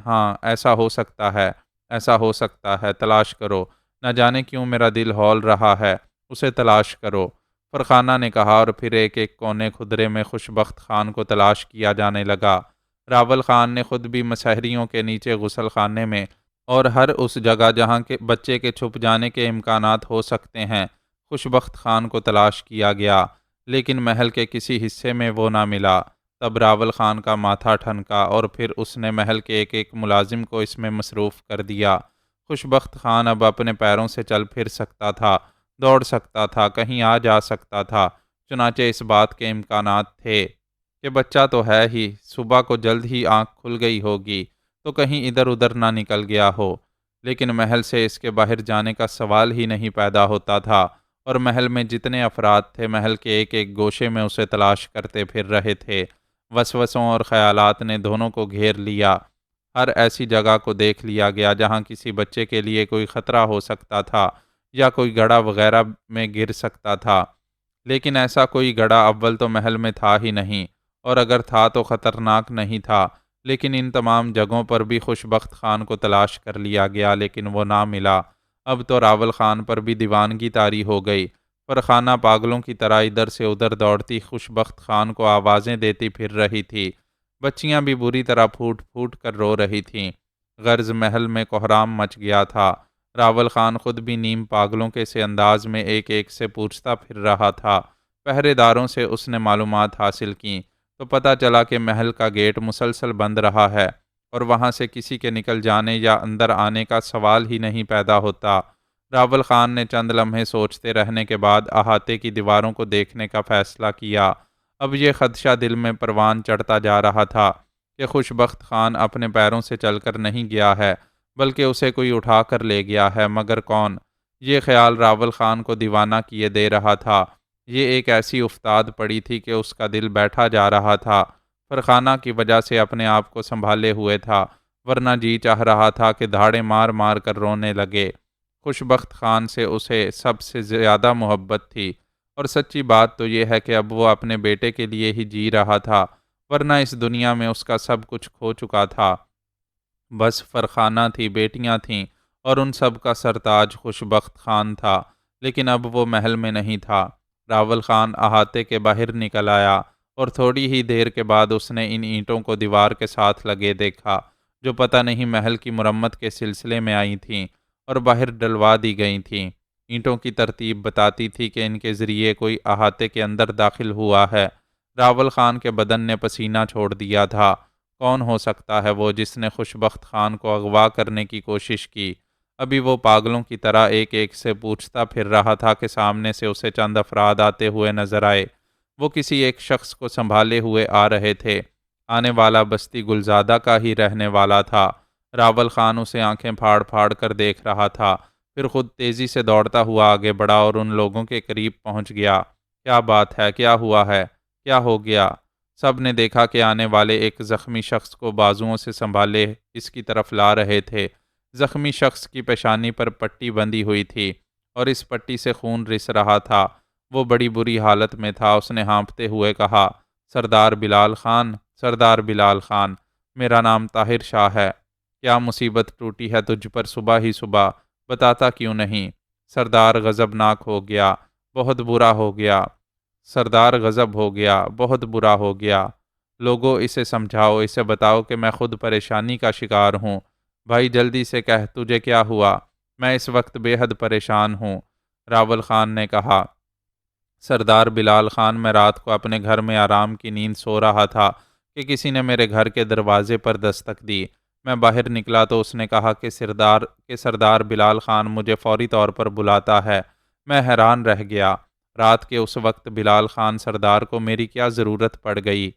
ہاں، ایسا ہو سکتا ہے، ایسا ہو سکتا ہے، تلاش کرو، نہ جانے کیوں میرا دل ہول رہا ہے، اسے تلاش کرو، فرخانہ نے کہا، اور پھر ایک ایک کونے خدرے میں خوش بخت خان کو تلاش کیا جانے لگا۔ راول خان نے خود بھی مسحریوں کے نیچے غسل خانے میں اور ہر اس جگہ جہاں کے بچے کے چھپ جانے کے امکانات ہو سکتے ہیں خوش بخت خان کو تلاش کیا گیا، لیکن محل کے کسی حصے میں وہ نہ ملا۔ تب راول خان کا ماتھا ٹھنکا اور پھر اس نے محل کے ایک ایک ملازم کو اس میں مصروف کر دیا۔ خوش بخت خان اب اپنے پیروں سے چل پھر سکتا تھا، دوڑ سکتا تھا، کہیں آ جا سکتا تھا۔ چنانچہ اس بات کے امکانات تھے کہ بچہ تو ہے ہی، صبح کو جلد ہی آنکھ کھل گئی ہوگی تو کہیں ادھر ادھر نہ نکل گیا ہو، لیکن محل سے اس کے باہر جانے کا سوال ہی نہیں پیدا ہوتا تھا، اور محل میں جتنے افراد تھے محل کے ایک ایک گوشے میں اسے تلاش کرتے پھر رہے تھے۔ وسوسوں اور خیالات نے دونوں کو گھیر لیا۔ ہر ایسی جگہ کو دیکھ لیا گیا جہاں کسی بچے کے لیے کوئی خطرہ ہو سکتا تھا یا کوئی گڑھا وغیرہ میں گر سکتا تھا، لیکن ایسا کوئی گڑھا اول تو محل میں تھا ہی نہیں، اور اگر تھا تو خطرناک نہیں تھا۔ لیکن ان تمام جگہوں پر بھی خوش بخت خان کو تلاش کر لیا گیا، لیکن وہ نہ ملا۔ اب تو راول خان پر بھی دیوانگی طاری ہو گئی۔ فرخانہ پاگلوں کی طرح ادھر سے ادھر دوڑتی خوش بخت خان کو آوازیں دیتی پھر رہی تھی۔ بچیاں بھی بری طرح پھوٹ پھوٹ کر رو رہی تھیں۔ غرض محل میں کوہرام مچ گیا تھا۔ راول خان خود بھی نیم پاگلوں کے سے انداز میں ایک ایک سے پوچھتا پھر رہا تھا۔ پہرے داروں سے اس نے معلومات حاصل کیں تو پتہ چلا کہ محل کا گیٹ مسلسل بند رہا ہے اور وہاں سے کسی کے نکل جانے یا اندر آنے کا سوال ہی نہیں پیدا ہوتا۔ راول خان نے چند لمحے سوچتے رہنے کے بعد احاطے کی دیواروں کو دیکھنے کا فیصلہ کیا۔ اب یہ خدشہ دل میں پروان چڑھتا جا رہا تھا کہ خوش بخت خان اپنے پیروں سے چل کر نہیں گیا ہے بلکہ اسے کوئی اٹھا کر لے گیا ہے، مگر کون؟ یہ خیال راول خان کو دیوانہ کیے دے رہا تھا۔ یہ ایک ایسی افتاد پڑی تھی کہ اس کا دل بیٹھا جا رہا تھا۔ فرخانہ کی وجہ سے اپنے آپ کو سنبھالے ہوئے تھا، ورنہ جی چاہ رہا تھا کہ دھاڑے مار مار کر رونے لگے۔ خوش بخت خان سے اسے سب سے زیادہ محبت تھی، اور سچی بات تو یہ ہے کہ اب وہ اپنے بیٹے کے لیے ہی جی رہا تھا، ورنہ اس دنیا میں اس کا سب کچھ کھو چکا تھا۔ بس فرخانہ تھی، بیٹیاں تھیں، اور ان سب کا سرتاج خوش بخت خان تھا، لیکن اب وہ محل میں نہیں تھا۔ راول خان احاطے کے باہر نکل آیا، اور تھوڑی ہی دیر کے بعد اس نے ان اینٹوں کو دیوار کے ساتھ لگے دیکھا، جو پتہ نہیں محل کی مرمت کے سلسلے میں آئی تھیں اور باہر ڈلوا دی گئی تھیں۔ اینٹوں کی ترتیب بتاتی تھی کہ ان کے ذریعے کوئی احاطے کے اندر داخل ہوا ہے۔ راول خان کے بدن نے پسینہ چھوڑ دیا تھا۔ کون ہو سکتا ہے وہ جس نے خوش بخت خان کو اغوا کرنے کی کوشش کی؟ ابھی وہ پاگلوں کی طرح ایک ایک سے پوچھتا پھر رہا تھا کہ سامنے سے اسے چند افراد آتے ہوئے نظر آئے۔ وہ کسی ایک شخص کو سنبھالے ہوئے آ رہے تھے۔ آنے والا بستی گلزادہ کا ہی رہنے والا تھا۔ راول خان اسے آنکھیں پھاڑ پھاڑ کر دیکھ رہا تھا، پھر خود تیزی سے دوڑتا ہوا آگے بڑھا اور ان لوگوں کے قریب پہنچ گیا۔ کیا بات ہے؟ کیا ہوا ہے؟ کیا ہو گیا؟ سب نے دیکھا کہ آنے والے ایک زخمی شخص کو بازوؤں سے سنبھالے اس کی طرف لا رہے تھے۔ زخمی شخص کی پیشانی پر پٹی بندھی ہوئی تھی اور اس پٹی سے خون رس رہا تھا۔ وہ بڑی بری حالت میں تھا۔ اس نے ہانپتے ہوئے کہا، سردار بلال خان، سردار بلال خان، میرا نام طاہر شاہ ہے۔ کیا مصیبت ٹوٹی ہے تجھ پر صبح ہی صبح؟ بتاتا کیوں نہیں؟ سردار غضبناک ہو گیا، بہت برا ہو گیا۔ سردار غضب ہو گیا، بہت برا ہو گیا۔ لوگوں، اسے سمجھاؤ، اسے بتاؤ کہ میں خود پریشانی کا شکار ہوں۔ بھائی جلدی سے کہہ، تجھے کیا ہوا؟ میں اس وقت بے حد پریشان ہوں۔ راول خان نے کہا، سردار بلال خان، میں رات کو اپنے گھر میں آرام کی نیند سو رہا تھا کہ کسی نے میرے گھر کے دروازے پر دستک دی۔ میں باہر نکلا تو اس نے کہا کہ سردار بلال خان مجھے فوری طور پر بلاتا ہے۔ میں حیران رہ گیا۔ رات کے اس وقت بلال خان سردار کو میری کیا ضرورت پڑ گئی؟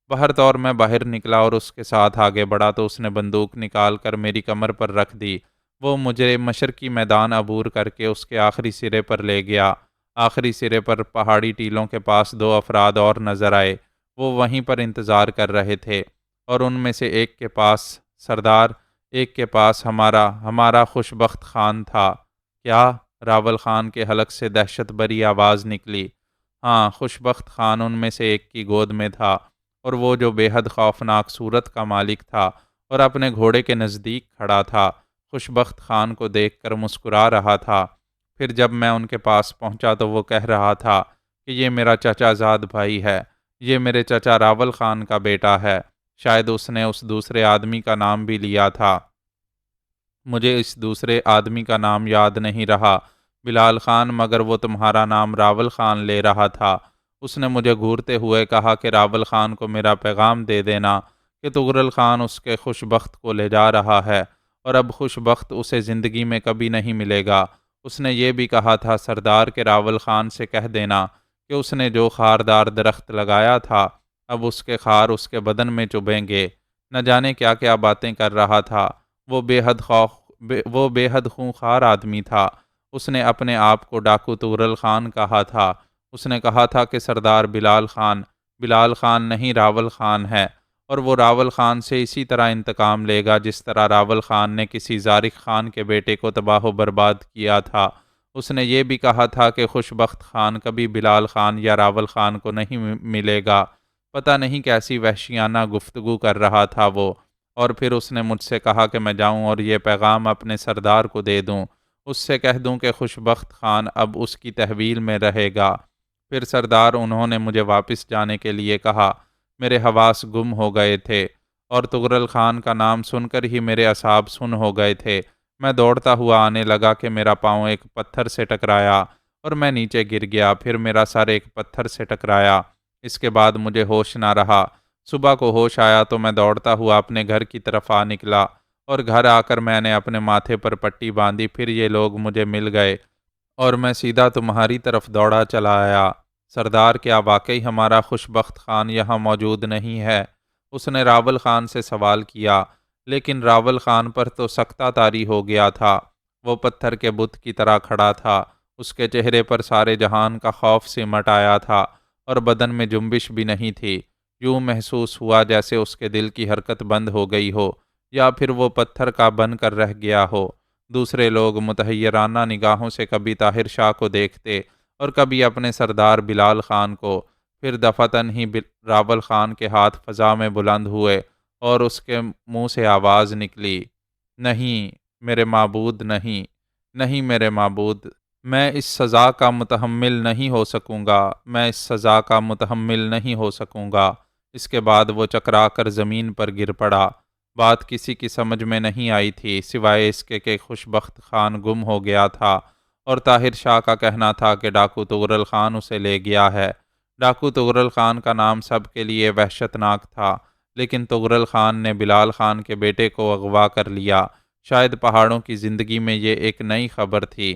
بہرطور میں باہر نکلا اور اس کے ساتھ آگے بڑھا تو اس نے بندوق نکال کر میری کمر پر رکھ دی۔ وہ مجھے مشرقی میدان عبور کر کے اس کے آخری سرے پر لے گیا۔ آخری سرے پر پہاڑی ٹیلوں کے پاس دو افراد اور نظر آئے۔ وہ وہیں پر انتظار کر رہے تھے، اور ان میں سے ایک کے پاس سردار، ایک کے پاس ہمارا خوش بخت خان تھا۔ کیا؟ راول خان کے حلق سے دہشت بھری آواز نکلی۔ ہاں، خوش بخت خان ان میں سے ایک کی گود میں تھا، اور وہ جو بے حد خوفناک صورت کا مالک تھا اور اپنے گھوڑے کے نزدیک کھڑا تھا، خوش بخت خان کو دیکھ کر مسکرا رہا تھا۔ پھر جب میں ان کے پاس پہنچا تو وہ کہہ رہا تھا کہ یہ میرا چچا زاد بھائی ہے، یہ میرے چچا راول خان کا بیٹا ہے۔ شاید اس نے اس دوسرے آدمی کا نام بھی لیا تھا۔ مجھے اس دوسرے آدمی کا نام یاد نہیں رہا بلال خان، مگر وہ تمہارا نام راول خان لے رہا تھا۔ اس نے مجھے گھورتے ہوئے کہا کہ راول خان کو میرا پیغام دے دینا کہ تغرل خان اس کے خوش بخت کو لے جا رہا ہے، اور اب خوش بخت اسے زندگی میں کبھی نہیں ملے گا۔ اس نے یہ بھی کہا تھا سردار کے راول خان سے کہہ دینا کہ اس نے جو خاردار درخت لگایا تھا اب اس کے خار اس کے بدن میں چبھیں گے۔ نہ جانے کیا کیا باتیں کر رہا تھا۔ وہ بے حد خونخوار آدمی تھا۔ اس نے اپنے آپ کو ڈاکو تغرل خان کہا تھا۔ اس نے کہا تھا کہ سردار بلال خان نہیں راول خان ہے، اور وہ راول خان سے اسی طرح انتقام لے گا جس طرح راول خان نے کسی زارق خان کے بیٹے کو تباہ و برباد کیا تھا۔ اس نے یہ بھی کہا تھا کہ خوش بخت خان کبھی بلال خان یا راول خان کو نہیں ملے گا۔ پتہ نہیں کیسی وحشیانہ گفتگو کر رہا تھا وہ۔ اور پھر اس نے مجھ سے کہا کہ میں جاؤں اور یہ پیغام اپنے سردار کو دے دوں، اس سے کہہ دوں کہ خوش بخت خان اب اس کی تحویل میں رہے گا۔ پھر سردار انہوں نے مجھے واپس جانے کے لیے کہا۔ میرے حواس گم ہو گئے تھے، اور تغرل خان کا نام سن کر ہی میرے اعصاب سن ہو گئے تھے۔ میں دوڑتا ہوا آنے لگا کہ میرا پاؤں ایک پتھر سے ٹکرایا اور میں نیچے گر گیا۔ پھر میرا سر ایک پتھر سے ٹکرایا۔ اس کے بعد مجھے ہوش نہ رہا۔ صبح کو ہوش آیا تو میں دوڑتا ہوا اپنے گھر کی طرف آ نکلا، اور گھر آ کر میں نے اپنے ماتھے پر پٹی باندھی۔ پھر یہ لوگ مجھے مل گئے اور میں سیدھا تمہاری طرف دوڑا چلا آیا۔ سردار کیا واقعی ہمارا خوشبخت خان یہاں موجود نہیں ہے؟ اس نے راول خان سے سوال کیا، لیکن راول خان پر تو سکتہ طاری ہو گیا تھا۔ وہ پتھر کے بت کی طرح کھڑا تھا، اس کے چہرے پر سارے جہان کا خوف سمٹ آیا تھا اور بدن میں جنبش بھی نہیں تھی۔ یوں محسوس ہوا جیسے اس کے دل کی حرکت بند ہو گئی ہو، یا پھر وہ پتھر کا بن کر رہ گیا ہو۔ دوسرے لوگ متحیرانہ نگاہوں سے کبھی طاہر شاہ کو دیکھتے اور کبھی اپنے سردار بلال خان کو، پھر دفعتاً ہی راول خان کے ہاتھ فضا میں بلند ہوئے اور اس کے منہ سے آواز نکلی، نہیں میرے معبود، نہیں، نہیں میرے معبود، میں اس سزا کا متحمل نہیں ہو سکوں گا، میں اس سزا کا متحمل نہیں ہو سکوں گا۔ اس کے بعد وہ چکرا کر زمین پر گر پڑا۔ بات کسی کی سمجھ میں نہیں آئی تھی سوائے اس کے کہ خوشبخت خان گم ہو گیا تھا، اور طاہر شاہ کا کہنا تھا کہ ڈاکو تغرل خان اسے لے گیا ہے۔ ڈاکو تغرل خان کا نام سب کے لیے وحشت ناک تھا، لیکن تغرل خان نے بلال خان کے بیٹے کو اغوا کر لیا۔ شاید پہاڑوں کی زندگی میں یہ ایک نئی خبر تھی۔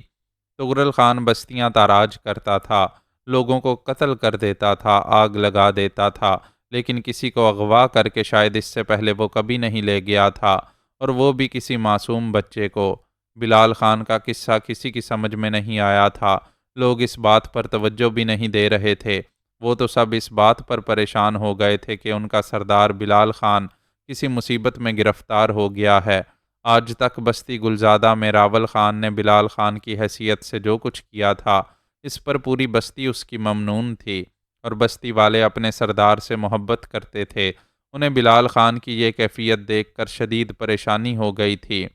تغرل خان بستیاں تاراج کرتا تھا، لوگوں کو قتل کر دیتا تھا، آگ لگا دیتا تھا، لیکن کسی کو اغوا کر کے شاید اس سے پہلے وہ کبھی نہیں لے گیا تھا، اور وہ بھی کسی معصوم بچے کو۔ بلال خان کا قصہ کسی کی سمجھ میں نہیں آیا تھا، لوگ اس بات پر توجہ بھی نہیں دے رہے تھے۔ وہ تو سب اس بات پر پریشان ہو گئے تھے کہ ان کا سردار بلال خان کسی مصیبت میں گرفتار ہو گیا ہے۔ آج تک بستی گلزادہ میں راول خان نے بلال خان کی حیثیت سے جو کچھ کیا تھا، اس پر پوری بستی اس کی ممنون تھی، اور بستی والے اپنے سردار سے محبت کرتے تھے۔ انہیں بلال خان کی یہ کیفیت دیکھ کر شدید پریشانی ہو گئی تھی۔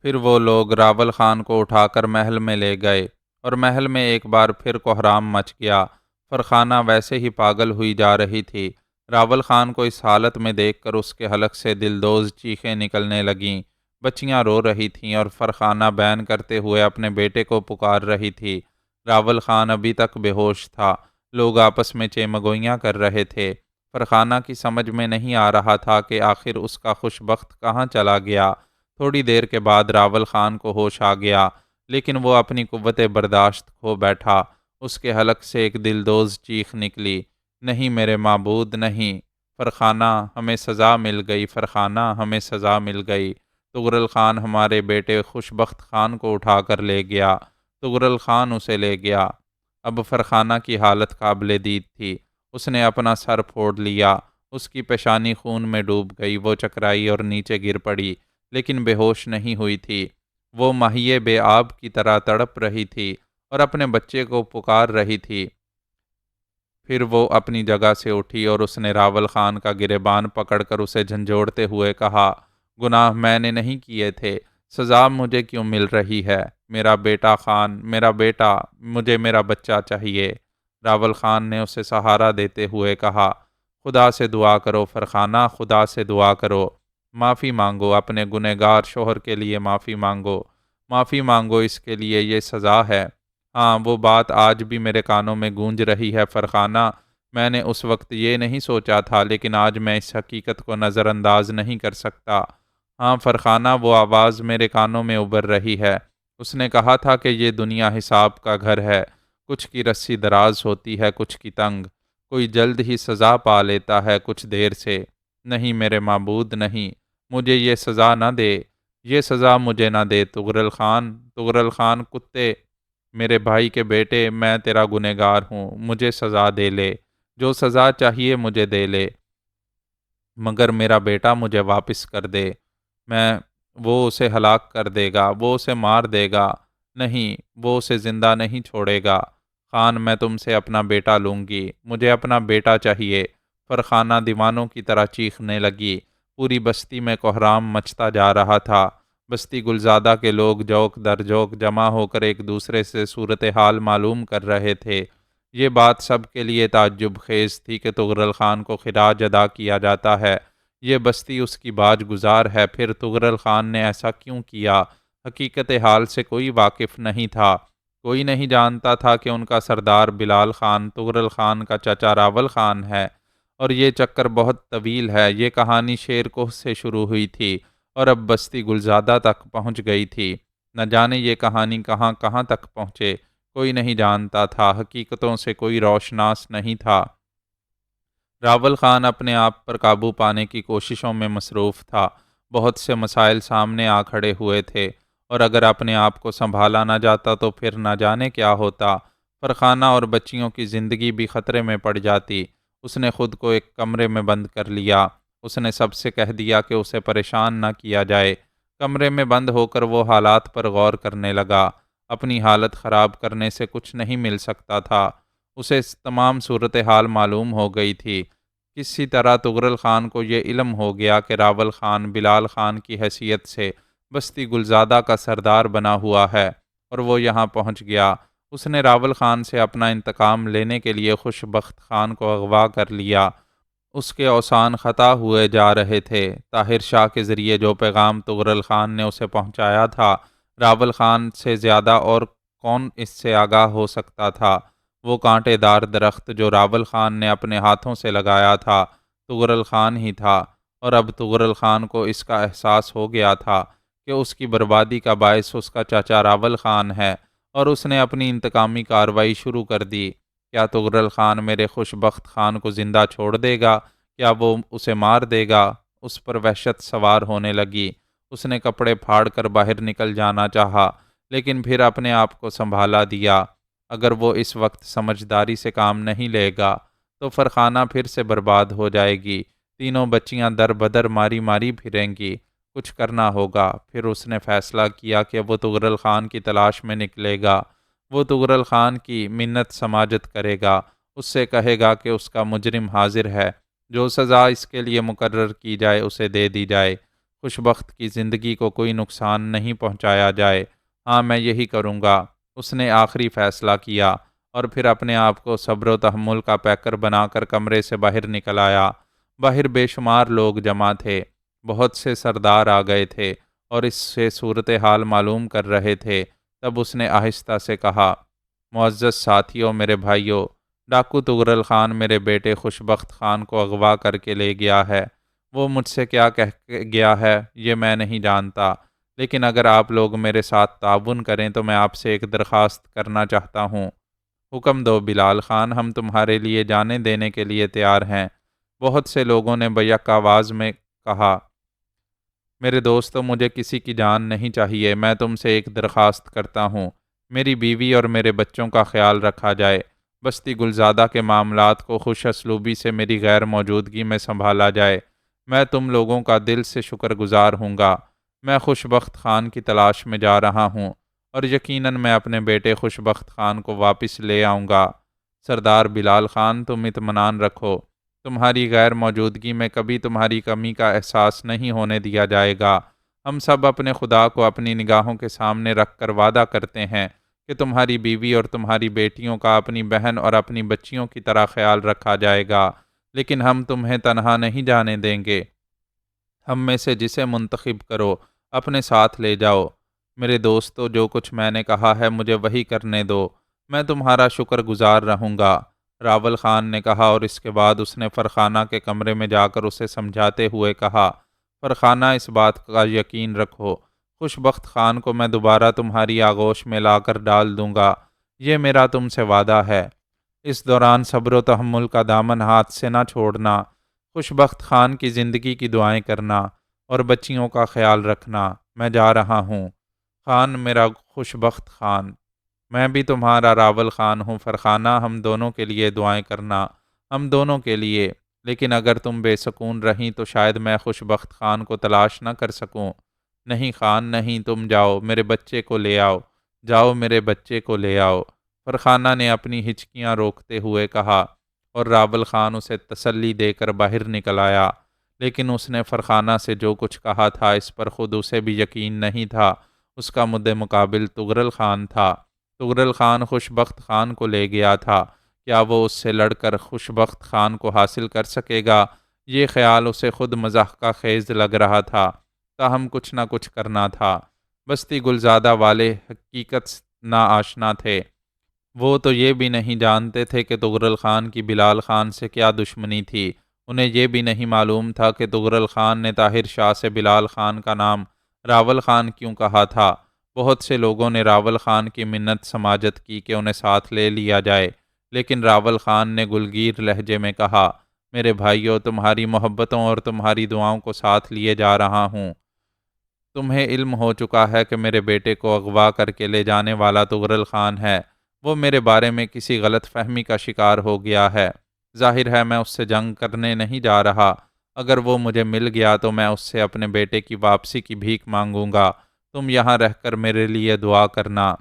پھر وہ لوگ راول خان کو اٹھا کر محل میں لے گئے، اور محل میں ایک بار پھر کوہرام مچ گیا۔ فرخانہ ویسے ہی پاگل ہوئی جا رہی تھی۔ راول خان کو اس حالت میں دیکھ کر اس کے حلق سے دلدوز چیخیں نکلنے لگیں۔ بچیاں رو رہی تھیں اور فرخانہ بین کرتے ہوئے اپنے بیٹے کو پکار رہی تھی۔ راول خان ابھی تک بے ہوش تھا۔ لوگ آپس میں چیمگوئیاں کر رہے تھے۔ فرخانہ کی سمجھ میں نہیں آ رہا تھا کہ آخر اس کا خوشبخت کہاں چلا گیا۔ تھوڑی دیر کے بعد راول خان کو ہوش آ گیا، لیکن وہ اپنی قوت برداشت کھو بیٹھا۔ اس کے حلق سے ایک دلدوز چیخ نکلی، نہیں میرے معبود، نہیں، فرخانہ ہمیں سزا مل گئی، فرخانہ ہمیں سزا مل گئی۔ تغرل خان ہمارے بیٹے خوشبخت خان کو اٹھا کر لے گیا، تغرل خان اسے لے گیا۔ اب فرخانہ کی حالت قابل دید تھی۔ اس نے اپنا سر پھوڑ لیا، اس کی پیشانی خون میں ڈوب گئی، وہ چکرائی اور نیچے گر پڑی، لیکن بے ہوش نہیں ہوئی تھی۔ وہ ماہیے بے آب کی طرح تڑپ رہی تھی اور اپنے بچے کو پکار رہی تھی۔ پھر وہ اپنی جگہ سے اٹھی اور اس نے راول خان کا گریبان پکڑ کر اسے جھنجھوڑتے ہوئے کہا، گناہ میں نے نہیں کیے تھے، سزا مجھے کیوں مل رہی ہے؟ میرا بیٹا خان، میرا بیٹا، مجھے میرا بچہ چاہیے۔ راول خان نے اسے سہارا دیتے ہوئے کہا، خدا سے دعا کرو فرخانہ، خدا سے دعا کرو، معافی مانگو، اپنے گنہگار شوہر کے لیے معافی مانگو، معافی مانگو، اس کے لیے یہ سزا ہے۔ ہاں، وہ بات آج بھی میرے کانوں میں گونج رہی ہے فرخانہ، میں نے اس وقت یہ نہیں سوچا تھا، لیکن آج میں اس حقیقت کو نظر انداز نہیں کر سکتا۔ ہاں فرخانہ، وہ آواز میرے کانوں میں ابھر رہی ہے۔ اس نے کہا تھا کہ یہ دنیا حساب کا گھر ہے، کچھ کی رسی دراز ہوتی ہے، کچھ کی تنگ، کوئی جلد ہی سزا پا لیتا ہے، کچھ دیر سے۔ نہیں میرے معبود، نہیں، مجھے یہ سزا نہ دے، یہ سزا مجھے نہ دے، تغرل خان، تغرل خان کتے، میرے بھائی کے بیٹے، میں تیرا گنہگار ہوں، مجھے سزا دے لے، جو سزا چاہیے مجھے دے لے، مگر میرا بیٹا مجھے واپس کر دے۔ وہ اسے ہلاک کر دے گا، وہ اسے مار دے گا، نہیں، وہ اسے زندہ نہیں چھوڑے گا۔ خان، میں تم سے اپنا بیٹا لوں گی، مجھے اپنا بیٹا چاہیے۔ فرخانہ دیوانوں کی طرح چیخنے لگی۔ پوری بستی میں کوہرام مچتا جا رہا تھا۔ بستی گلزادہ کے لوگ جوک در جوک جمع ہو کر ایک دوسرے سے صورتحال معلوم کر رہے تھے۔ یہ بات سب کے لیے تعجب خیز تھی کہ تغرل خان کو خراج ادا کیا جاتا ہے، یہ بستی اس کی باج گزار ہے، پھر تغرل خان نے ایسا کیوں کیا؟ حقیقت حال سے کوئی واقف نہیں تھا، کوئی نہیں جانتا تھا کہ ان کا سردار بلال خان تغرل خان کا چچا راول خان ہے، اور یہ چکر بہت طویل ہے۔ یہ کہانی شیر کوہ سے شروع ہوئی تھی اور اب بستی گلزادہ تک پہنچ گئی تھی۔ نہ جانے یہ کہانی کہاں کہاں تک پہنچے، کوئی نہیں جانتا تھا، حقیقتوں سے کوئی روشناس نہیں تھا۔ راول خان اپنے آپ پر قابو پانے کی کوششوں میں مصروف تھا۔ بہت سے مسائل سامنے آ کھڑے ہوئے تھے، اور اگر اپنے آپ کو سنبھالا نہ جاتا تو پھر نہ جانے کیا ہوتا۔ فرخانہ اور بچیوں کی زندگی بھی خطرے میں پڑ جاتی۔ اس نے خود کو ایک کمرے میں بند کر لیا۔ اس نے سب سے کہہ دیا کہ اسے پریشان نہ کیا جائے۔ کمرے میں بند ہو کر وہ حالات پر غور کرنے لگا۔ اپنی حالت خراب کرنے سے کچھ نہیں مل سکتا تھا۔ اسے تمام صورتحال معلوم ہو گئی تھی۔ کسی طرح طغرل خان کو یہ علم ہو گیا کہ راول خان بلال خان کی حیثیت سے بستی گلزادہ کا سردار بنا ہوا ہے، اور وہ یہاں پہنچ گیا۔ اس نے راول خان سے اپنا انتقام لینے کے لیے خوش بخت خان کو اغوا کر لیا۔ اس کے اوسان خطا ہوئے جا رہے تھے۔ طاہر شاہ کے ذریعے جو پیغام طغرل خان نے اسے پہنچایا تھا، راول خان سے زیادہ اور کون اس سے آگاہ ہو سکتا تھا؟ وہ کانٹے دار درخت جو راول خان نے اپنے ہاتھوں سے لگایا تھا، طغرل خان ہی تھا، اور اب طغرل خان کو اس کا احساس ہو گیا تھا کہ اس کی بربادی کا باعث اس کا چاچا راول خان ہے، اور اس نے اپنی انتقامی کارروائی شروع کر دی۔ کیا طغرل خان میرے خوش بخت خان کو زندہ چھوڑ دے گا؟ کیا وہ اسے مار دے گا؟ اس پر وحشت سوار ہونے لگی۔ اس نے کپڑے پھاڑ کر باہر نکل جانا چاہا، لیکن پھر اپنے آپ کو سنبھالا دیا۔ اگر وہ اس وقت سمجھداری سے کام نہیں لے گا تو فرخانہ پھر سے برباد ہو جائے گی۔ تینوں بچیاں در بدر ماری ماری پھریں گی۔ کچھ کرنا ہوگا۔ پھر اس نے فیصلہ کیا کہ وہ طغرل خان کی تلاش میں نکلے گا۔ وہ طغرل خان کی منت سماجت کرے گا۔ اس سے کہے گا کہ اس کا مجرم حاضر ہے، جو سزا اس کے لیے مقرر کی جائے اسے دے دی جائے، خوش بخت کی زندگی کو کوئی نقصان نہیں پہنچایا جائے۔ ہاں، میں یہی کروں گا۔ اس نے آخری فیصلہ کیا، اور پھر اپنے آپ کو صبر و تحمل کا پیکر بنا کر کمرے سے باہر نکل آیا۔ باہر بے شمار لوگ جمع تھے۔ بہت سے سردار آ گئے تھے اور اس سے صورتحال معلوم کر رہے تھے۔ تب اس نے آہستہ سے کہا، معزز ساتھیوں، میرے بھائیوں، ڈاکو طغرل خان میرے بیٹے خوش بخت خان کو اغوا کر کے لے گیا ہے۔ وہ مجھ سے کیا کہہ کے گیا ہے یہ میں نہیں جانتا، لیکن اگر آپ لوگ میرے ساتھ تعاون کریں تو میں آپ سے ایک درخواست کرنا چاہتا ہوں۔ حکم دو بلال خان، ہم تمہارے لیے جانیں دینے کے لیے تیار ہیں۔ بہت سے لوگوں نے بیک آواز میں کہا، میرے دوستو، مجھے کسی کی جان نہیں چاہیے۔ میں تم سے ایک درخواست کرتا ہوں، میری بیوی اور میرے بچوں کا خیال رکھا جائے۔ بستی گلزادہ کے معاملات کو خوش اسلوبی سے میری غیر موجودگی میں سنبھالا جائے۔ میں تم لوگوں کا دل سے شکر گزار ہوں گا۔ میں خوش بخت خان کی تلاش میں جا رہا ہوں، اور یقیناً میں اپنے بیٹے خوش بخت خان کو واپس لے آؤں گا۔ سردار بلال خان، تم اطمینان رکھو، تمہاری غیر موجودگی میں کبھی تمہاری کمی کا احساس نہیں ہونے دیا جائے گا۔ ہم سب اپنے خدا کو اپنی نگاہوں کے سامنے رکھ کر وعدہ کرتے ہیں کہ تمہاری بیوی اور تمہاری بیٹیوں کا اپنی بہن اور اپنی بچیوں کی طرح خیال رکھا جائے گا، لیکن ہم تمہیں تنہا نہیں جانے دیں گے۔ ہم میں سے جسے منتخب کرو اپنے ساتھ لے جاؤ۔ میرے دوستو، جو کچھ میں نے کہا ہے مجھے وہی کرنے دو، میں تمہارا شکر گزار رہوں گا۔ راول خان نے کہا، اور اس کے بعد اس نے فرخانہ کے کمرے میں جا کر اسے سمجھاتے ہوئے کہا، فرخانہ، اس بات کا یقین رکھو، خوش بخت خان کو میں دوبارہ تمہاری آغوش میں لا کر ڈال دوں گا، یہ میرا تم سے وعدہ ہے۔ اس دوران صبر و تحمل کا دامن ہاتھ سے نہ چھوڑنا، خوش بخت خان کی زندگی کی دعائیں کرنا اور بچیوں کا خیال رکھنا۔ میں جا رہا ہوں۔ خان، میرا خوش بخت خان، میں بھی تمہارا راول خان ہوں۔ فرخانہ، ہم دونوں کے لیے دعائیں کرنا، ہم دونوں کے لیے۔ لیکن اگر تم بے سکون رہیں تو شاید میں خوش بخت خان کو تلاش نہ کر سکوں۔ نہیں خان، نہیں، تم جاؤ، میرے بچے کو لے آؤ، جاؤ، میرے بچے کو لے آؤ۔ فرخانہ نے اپنی ہچکیاں روکتے ہوئے کہا، اور راول خان اسے تسلی دے کر باہر نکل آیا۔ لیکن اس نے فرخانہ سے جو کچھ کہا تھا اس پر خود اسے بھی یقین نہیں تھا۔ اس کا مد مقابل طغرل خان تھا۔ طغرل خان خوش بخت خان کو لے گیا تھا۔ کیا وہ اس سے لڑ کر خوش بخت خان کو حاصل کر سکے گا؟ یہ خیال اسے خود مضحکہ خیز لگ رہا تھا، تاہم کچھ نہ کچھ کرنا تھا۔ بستی گلزادہ والے حقیقت نا آشنا تھے۔ وہ تو یہ بھی نہیں جانتے تھے کہ طغرل خان کی بلال خان سے کیا دشمنی تھی۔ انہیں یہ بھی نہیں معلوم تھا کہ طغرل خان نے طاہر شاہ سے بلال خان کا نام راول خان کیوں کہا تھا۔ بہت سے لوگوں نے راول خان کی منت سماجت کی کہ انہیں ساتھ لے لیا جائے، لیکن راول خان نے گلگیر لہجے میں کہا، میرے بھائیو، تمہاری محبتوں اور تمہاری دعاؤں کو ساتھ لیے جا رہا ہوں۔ تمہیں علم ہو چکا ہے کہ میرے بیٹے کو اغوا کر کے لے جانے والا تغرل خان ہے۔ وہ میرے بارے میں کسی غلط فہمی کا شکار ہو گیا ہے۔ ظاہر ہے میں اس سے جنگ کرنے نہیں جا رہا۔ اگر وہ مجھے مل گیا تو میں اس سے اپنے بیٹے کی واپسی کی بھیک مانگوں گا۔ تم یہاں رہ کر میرے لیے دعا کرنا۔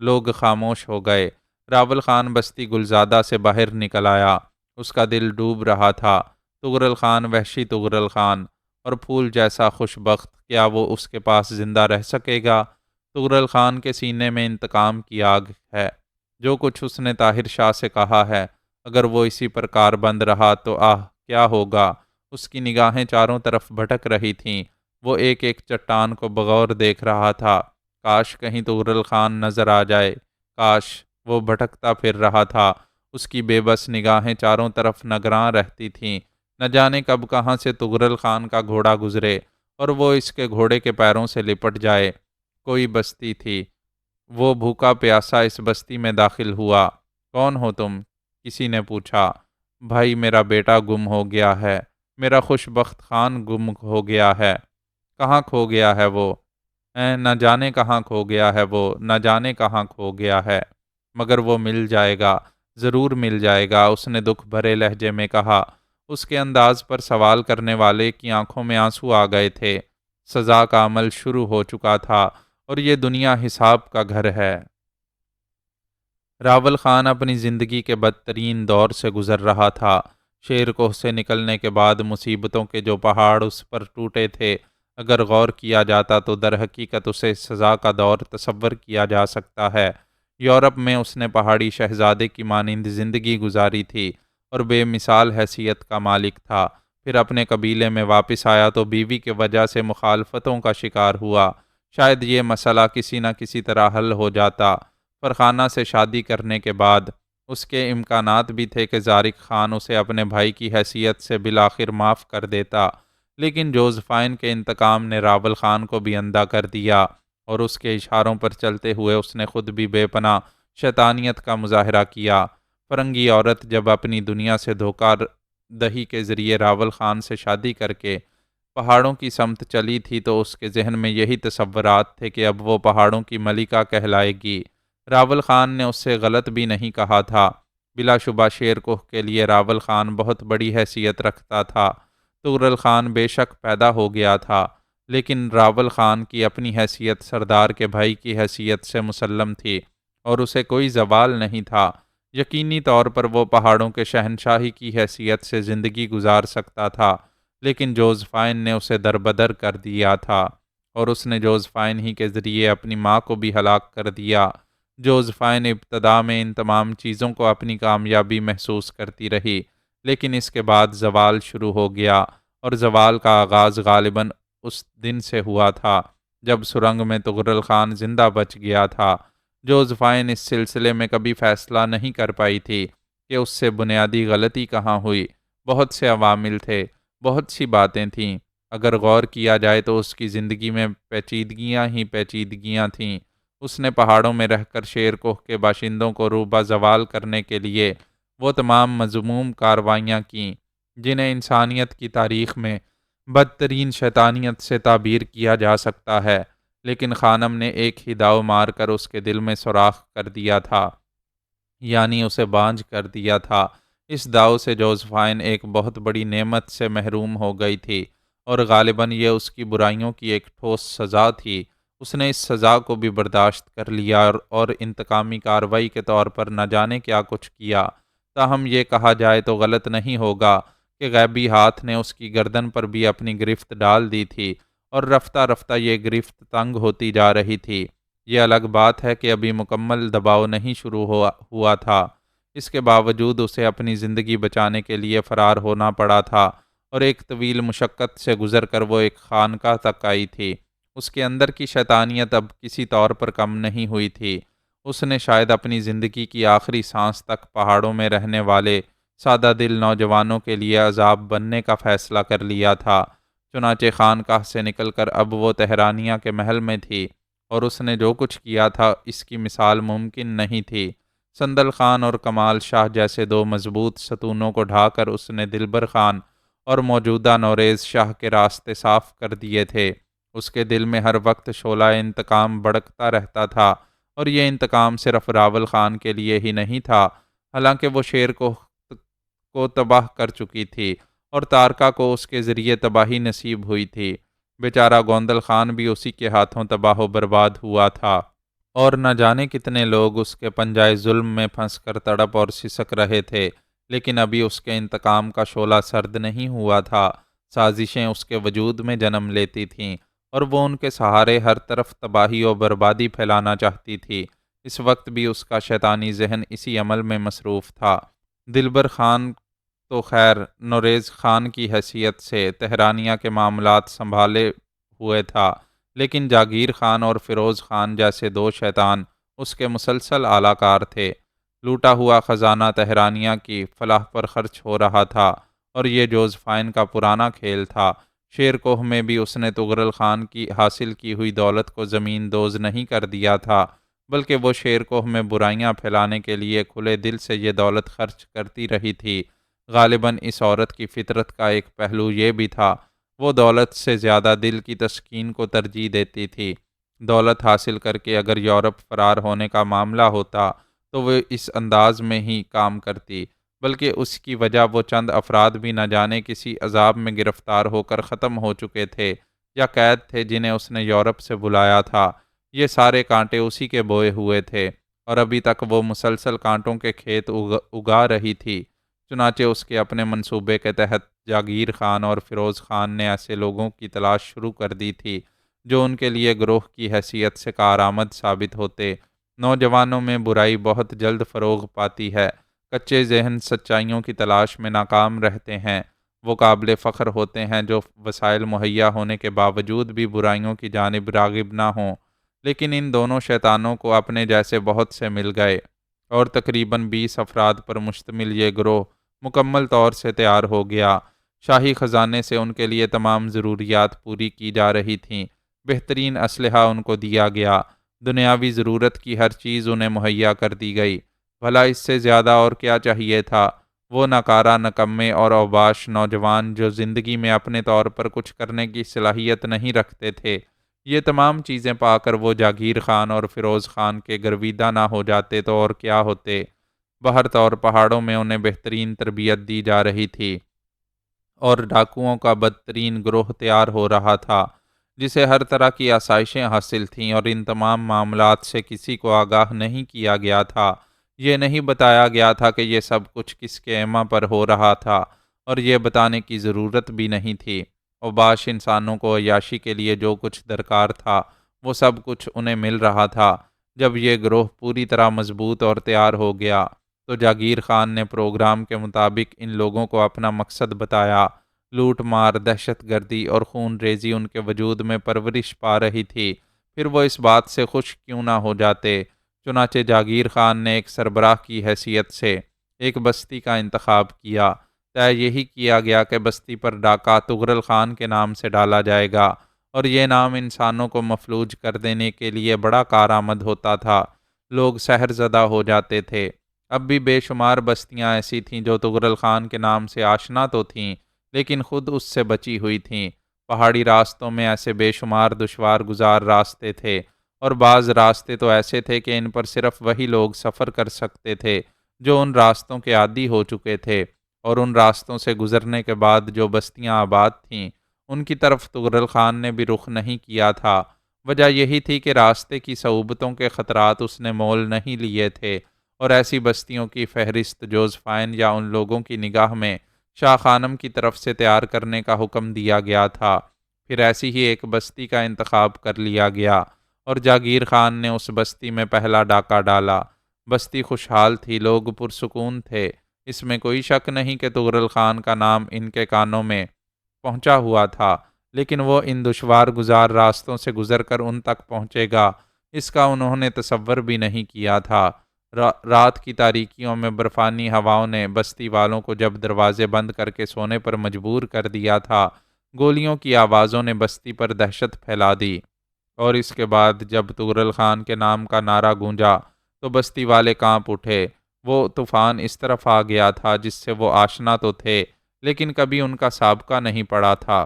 لوگ خاموش ہو گئے۔ راول خان بستی گلزادہ سے باہر نکل آیا۔ اس کا دل ڈوب رہا تھا۔ تغرل خان، وحشی تغرل خان، اور پھول جیسا خوش بخت، کیا وہ اس کے پاس زندہ رہ سکے گا؟ تغرل خان کے سینے میں انتقام کی آگ ہے۔ جو کچھ اس نے طاہر شاہ سے کہا ہے، اگر وہ اسی پر کاربند رہا تو کیا ہوگا؟ اس کی نگاہیں چاروں طرف بھٹک رہی تھیں۔ وہ ایک ایک چٹان کو بغور دیکھ رہا تھا۔ کاش کہیں تغرل خان نظر آ جائے۔ کاش! وہ بھٹکتا پھر رہا تھا۔ اس کی بے بس نگاہیں چاروں طرف نگراں رہتی تھیں۔ نہ جانے کب کہاں سے تغرل خان کا گھوڑا گزرے اور وہ اس کے گھوڑے کے پیروں سے لپٹ جائے۔ کوئی بستی تھی۔ وہ بھوکا پیاسا اس بستی میں داخل ہوا۔ کون ہو تم؟ کسی نے پوچھا۔ بھائی، میرا بیٹا گم ہو گیا ہے۔ میرا خوش بخت خان گم ہو گیا ہے۔ کہاں کھو گیا ہے وہ؟ نہ جانے کہاں کھو گیا ہے وہ، نہ جانے کہاں کھو گیا ہے۔ مگر وہ مل جائے گا، ضرور مل جائے گا، اس نے دکھ بھرے لہجے میں کہا۔ اس کے انداز پر سوال کرنے والے کی آنکھوں میں آنسو آ گئے تھے۔ سزا کا عمل شروع ہو چکا تھا اور یہ دنیا حساب کا گھر ہے۔ راول خان اپنی زندگی کے بدترین دور سے گزر رہا تھا۔ شیر کوہ سے نکلنے کے بعد مصیبتوں کے جو پہاڑ اس پر ٹوٹے تھے، اگر غور کیا جاتا تو در حقیقت اسے سزا کا دور تصور کیا جا سکتا ہے۔ یورپ میں اس نے پہاڑی شہزادے کی مانند زندگی گزاری تھی اور بے مثال حیثیت کا مالک تھا۔ پھر اپنے قبیلے میں واپس آیا تو بیوی کی وجہ سے مخالفتوں کا شکار ہوا۔ شاید یہ مسئلہ کسی نہ کسی طرح حل ہو جاتا۔ فرخانہ سے شادی کرنے کے بعد اس کے امکانات بھی تھے کہ زارق خان اسے اپنے بھائی کی حیثیت سے بالآخر معاف کر دیتا، لیکن جوزفائن کے انتقام نے راول خان کو بھی اندھا کر دیا اور اس کے اشاروں پر چلتے ہوئے اس نے خود بھی بے پناہ شیطانیت کا مظاہرہ کیا۔ فرنگی عورت جب اپنی دنیا سے دھوکہ دہی کے ذریعے راول خان سے شادی کر کے پہاڑوں کی سمت چلی تھی تو اس کے ذہن میں یہی تصورات تھے کہ اب وہ پہاڑوں کی ملکہ کہلائے گی۔ راول خان نے اس سے غلط بھی نہیں کہا تھا۔ بلا شبہ شیر کوہ کے لیے راول خان بہت بڑی حیثیت رکھتا تھا۔ تغرل خان بے شک پیدا ہو گیا تھا، لیکن راول خان کی اپنی حیثیت سردار کے بھائی کی حیثیت سے مسلم تھی اور اسے کوئی زوال نہیں تھا۔ یقینی طور پر وہ پہاڑوں کے شہنشاہی کی حیثیت سے زندگی گزار سکتا تھا، لیکن جوزفائن نے اسے دربدر کر دیا تھا اور اس نے جوزفائن ہی کے ذریعے اپنی ماں کو بھی ہلاک کر دیا۔ جوزفائن ابتدا میں ان تمام چیزوں کو اپنی کامیابی محسوس کرتی رہی، لیکن اس کے بعد زوال شروع ہو گیا، اور زوال کا آغاز غالباً اس دن سے ہوا تھا جب سرنگ میں تغرل خان زندہ بچ گیا تھا۔ جوزفائن اس سلسلے میں کبھی فیصلہ نہیں کر پائی تھی کہ اس سے بنیادی غلطی کہاں ہوئی۔ بہت سے عوامل تھے، بہت سی باتیں تھیں۔ اگر غور کیا جائے تو اس کی زندگی میں پیچیدگیاں ہی پیچیدگیاں تھیں۔ اس نے پہاڑوں میں رہ کر شیر کوہ کے باشندوں کو روبہ زوال کرنے کے لیے وہ تمام مذموم کارروائیاں کیں جنہیں انسانیت کی تاریخ میں بدترین شیطانیت سے تعبیر کیا جا سکتا ہے، لیکن خانم نے ایک ہی داؤ مار کر اس کے دل میں سوراخ کر دیا تھا، یعنی اسے بانجھ کر دیا تھا۔ اس داؤ سے جوزفائن ایک بہت بڑی نعمت سے محروم ہو گئی تھی، اور غالباً یہ اس کی برائیوں کی ایک ٹھوس سزا تھی۔ اس نے اس سزا کو بھی برداشت کر لیا اور انتقامی کارروائی کے طور پر نہ جانے کیا کچھ کیا۔ تاہم یہ کہا جائے تو غلط نہیں ہوگا کہ غیبی ہاتھ نے اس کی گردن پر بھی اپنی گرفت ڈال دی تھی، اور رفتہ رفتہ یہ گرفت تنگ ہوتی جا رہی تھی۔ یہ الگ بات ہے کہ ابھی مکمل دباؤ نہیں شروع ہوا تھا۔ اس کے باوجود اسے اپنی زندگی بچانے کے لیے فرار ہونا پڑا تھا، اور ایک طویل مشقت سے گزر کر وہ ایک خانقاہ تک آئی تھی۔ اس کے اندر کی شیطانیت اب کسی طور پر کم نہیں ہوئی تھی۔ اس نے شاید اپنی زندگی کی آخری سانس تک پہاڑوں میں رہنے والے سادہ دل نوجوانوں کے لیے عذاب بننے کا فیصلہ کر لیا تھا۔ چنانچہ خانقاہ سے نکل کر اب وہ تہرانیہ کے محل میں تھی۔ اور اس نے جو کچھ کیا تھا اس کی مثال ممکن نہیں تھی۔ سندل خان اور کمال شاہ جیسے دو مضبوط ستونوں کو ڈھا کر اس نے دلبر خان اور موجودہ نوریز شاہ کے راستے صاف کر دیے تھے۔ اس کے دل میں ہر وقت شعلہ انتقام بھڑکتا رہتا تھا، اور یہ انتقام صرف راول خان کے لیے ہی نہیں تھا، حالانکہ وہ شیر کو تباہ کر چکی تھی اور تارکا کو اس کے ذریعے تباہی نصیب ہوئی تھی۔ بیچارہ گوندل خان بھی اسی کے ہاتھوں تباہ و برباد ہوا تھا، اور نہ جانے کتنے لوگ اس کے پنجائے ظلم میں پھنس کر تڑپ اور سسک رہے تھے، لیکن ابھی اس کے انتقام کا شعلہ سرد نہیں ہوا تھا۔ سازشیں اس کے وجود میں جنم لیتی تھیں، اور وہ ان کے سہارے ہر طرف تباہی و بربادی پھیلانا چاہتی تھی۔ اس وقت بھی اس کا شیطانی ذہن اسی عمل میں مصروف تھا۔ دلبر خان تو خیر نوریز خان کی حیثیت سے تہرانیہ کے معاملات سنبھالے ہوئے تھا، لیکن جاگیر خان اور فیروز خان جیسے دو شیطان اس کے مسلسل اعلی کار تھے۔ لوٹا ہوا خزانہ تہرانیہ کی فلاح پر خرچ ہو رہا تھا، اور یہ جوزفائن کا پرانا کھیل تھا۔ شیر کوہ میں بھی اس نے تغرل خان کی حاصل کی ہوئی دولت کو زمین دوز نہیں کر دیا تھا، بلکہ وہ شیر کوہ میں برائیاں پھیلانے کے لیے کھلے دل سے یہ دولت خرچ کرتی رہی تھی۔ غالباً اس عورت کی فطرت کا ایک پہلو یہ بھی تھا، وہ دولت سے زیادہ دل کی تسکین کو ترجیح دیتی تھی۔ دولت حاصل کر کے اگر یورپ فرار ہونے کا معاملہ ہوتا تو وہ اس انداز میں ہی کام کرتی، بلکہ اس کی وجہ وہ چند افراد بھی نہ جانے کسی عذاب میں گرفتار ہو کر ختم ہو چکے تھے یا قید تھے جنہیں اس نے یورپ سے بلایا تھا۔ یہ سارے کانٹے اسی کے بوئے ہوئے تھے، اور ابھی تک وہ مسلسل کانٹوں کے کھیت اگا رہی تھی۔ چنانچہ اس کے اپنے منصوبے کے تحت جاگیر خان اور فیروز خان نے ایسے لوگوں کی تلاش شروع کر دی تھی جو ان کے لیے گروہ کی حیثیت سے کارآمد ثابت ہوتے۔ نوجوانوں میں برائی بہت جلد فروغ پاتی ہے، کچے ذہن سچائیوں کی تلاش میں ناکام رہتے ہیں، وہ قابل فخر ہوتے ہیں جو وسائل مہیا ہونے کے باوجود بھی برائیوں کی جانب راغب نہ ہوں۔ لیکن ان دونوں شیطانوں کو اپنے جیسے بہت سے مل گئے، اور تقریباً 20 افراد پر مشتمل یہ گروہ مکمل طور سے تیار ہو گیا۔ شاہی خزانے سے ان کے لیے تمام ضروریات پوری کی جا رہی تھیں، بہترین اسلحہ ان کو دیا گیا، دنیاوی ضرورت کی ہر چیز انہیں مہیا کر دی گئی۔ بھلا اس سے زیادہ اور کیا چاہیے تھا؟ وہ ناکارہ، نکمے اور اوباش نوجوان جو زندگی میں اپنے طور پر کچھ کرنے کی صلاحیت نہیں رکھتے تھے، یہ تمام چیزیں پا کر وہ جاگیر خان اور فیروز خان کے گرویدہ نہ ہو جاتے تو اور کیا ہوتے۔ بہر طور پہاڑوں میں انہیں بہترین تربیت دی جا رہی تھی، اور ڈاکوؤں کا بدترین گروہ تیار ہو رہا تھا جسے ہر طرح کی آسائشیں حاصل تھیں، اور ان تمام معاملات سے کسی کو آگاہ نہیں کیا گیا تھا۔ یہ نہیں بتایا گیا تھا کہ یہ سب کچھ کس کے ایما پر ہو رہا تھا، اور یہ بتانے کی ضرورت بھی نہیں تھی۔ اوباش انسانوں کو عیاشی کے لیے جو کچھ درکار تھا وہ سب کچھ انہیں مل رہا تھا۔ جب یہ گروہ پوری طرح مضبوط اور تیار ہو گیا تو جاگیر خان نے پروگرام کے مطابق ان لوگوں کو اپنا مقصد بتایا۔ لوٹ مار، دہشت گردی اور خون ریزی ان کے وجود میں پرورش پا رہی تھی، پھر وہ اس بات سے خوش کیوں نہ ہو جاتے۔ چنانچہ جاگیر خان نے ایک سربراہ کی حیثیت سے ایک بستی کا انتخاب کیا۔ طے یہی کیا گیا کہ بستی پر ڈاکہ تغرل خان کے نام سے ڈالا جائے گا، اور یہ نام انسانوں کو مفلوج کر دینے کے لیے بڑا کارآمد ہوتا تھا۔ لوگ سحر زدہ ہو جاتے تھے۔ اب بھی بے شمار بستیاں ایسی تھیں جو تغرل خان کے نام سے آشنا تو تھیں، لیکن خود اس سے بچی ہوئی تھیں۔ پہاڑی راستوں میں ایسے بے شمار دشوار گزار راستے تھے، اور بعض راستے تو ایسے تھے کہ ان پر صرف وہی لوگ سفر کر سکتے تھے جو ان راستوں کے عادی ہو چکے تھے، اور ان راستوں سے گزرنے کے بعد جو بستیاں آباد تھیں ان کی طرف تغرل خان نے بھی رخ نہیں کیا تھا۔ وجہ یہی تھی کہ راستے کی صعوبتوں کے خطرات اس نے مول نہیں لیے تھے، اور ایسی بستیوں کی فہرست جوزفائن یا ان لوگوں کی نگاہ میں شاہ خانم کی طرف سے تیار کرنے کا حکم دیا گیا تھا۔ پھر ایسی ہی ایک بستی کا انتخاب کر لیا گیا، اور جاگیر خان نے اس بستی میں پہلا ڈاکہ ڈالا۔ بستی خوشحال تھی، لوگ پرسکون تھے، اس میں کوئی شک نہیں کہ تغرل خان کا نام ان کے کانوں میں پہنچا ہوا تھا، لیکن وہ ان دشوار گزار راستوں سے گزر کر ان تک پہنچے گا، اس کا انہوں نے تصور بھی نہیں کیا تھا۔ رات کی تاریکیوں میں برفانی ہواؤں نے بستی والوں کو جب دروازے بند کر کے سونے پر مجبور کر دیا تھا، گولیوں کی آوازوں نے بستی پر دہشت پھیلا دی۔ اور اس کے بعد جب تغرل خان کے نام کا نعرہ گونجا تو بستی والے کانپ اٹھے۔ وہ طوفان اس طرف آ گیا تھا جس سے وہ آشنا تو تھے لیکن کبھی ان کا سابقہ نہیں پڑا تھا۔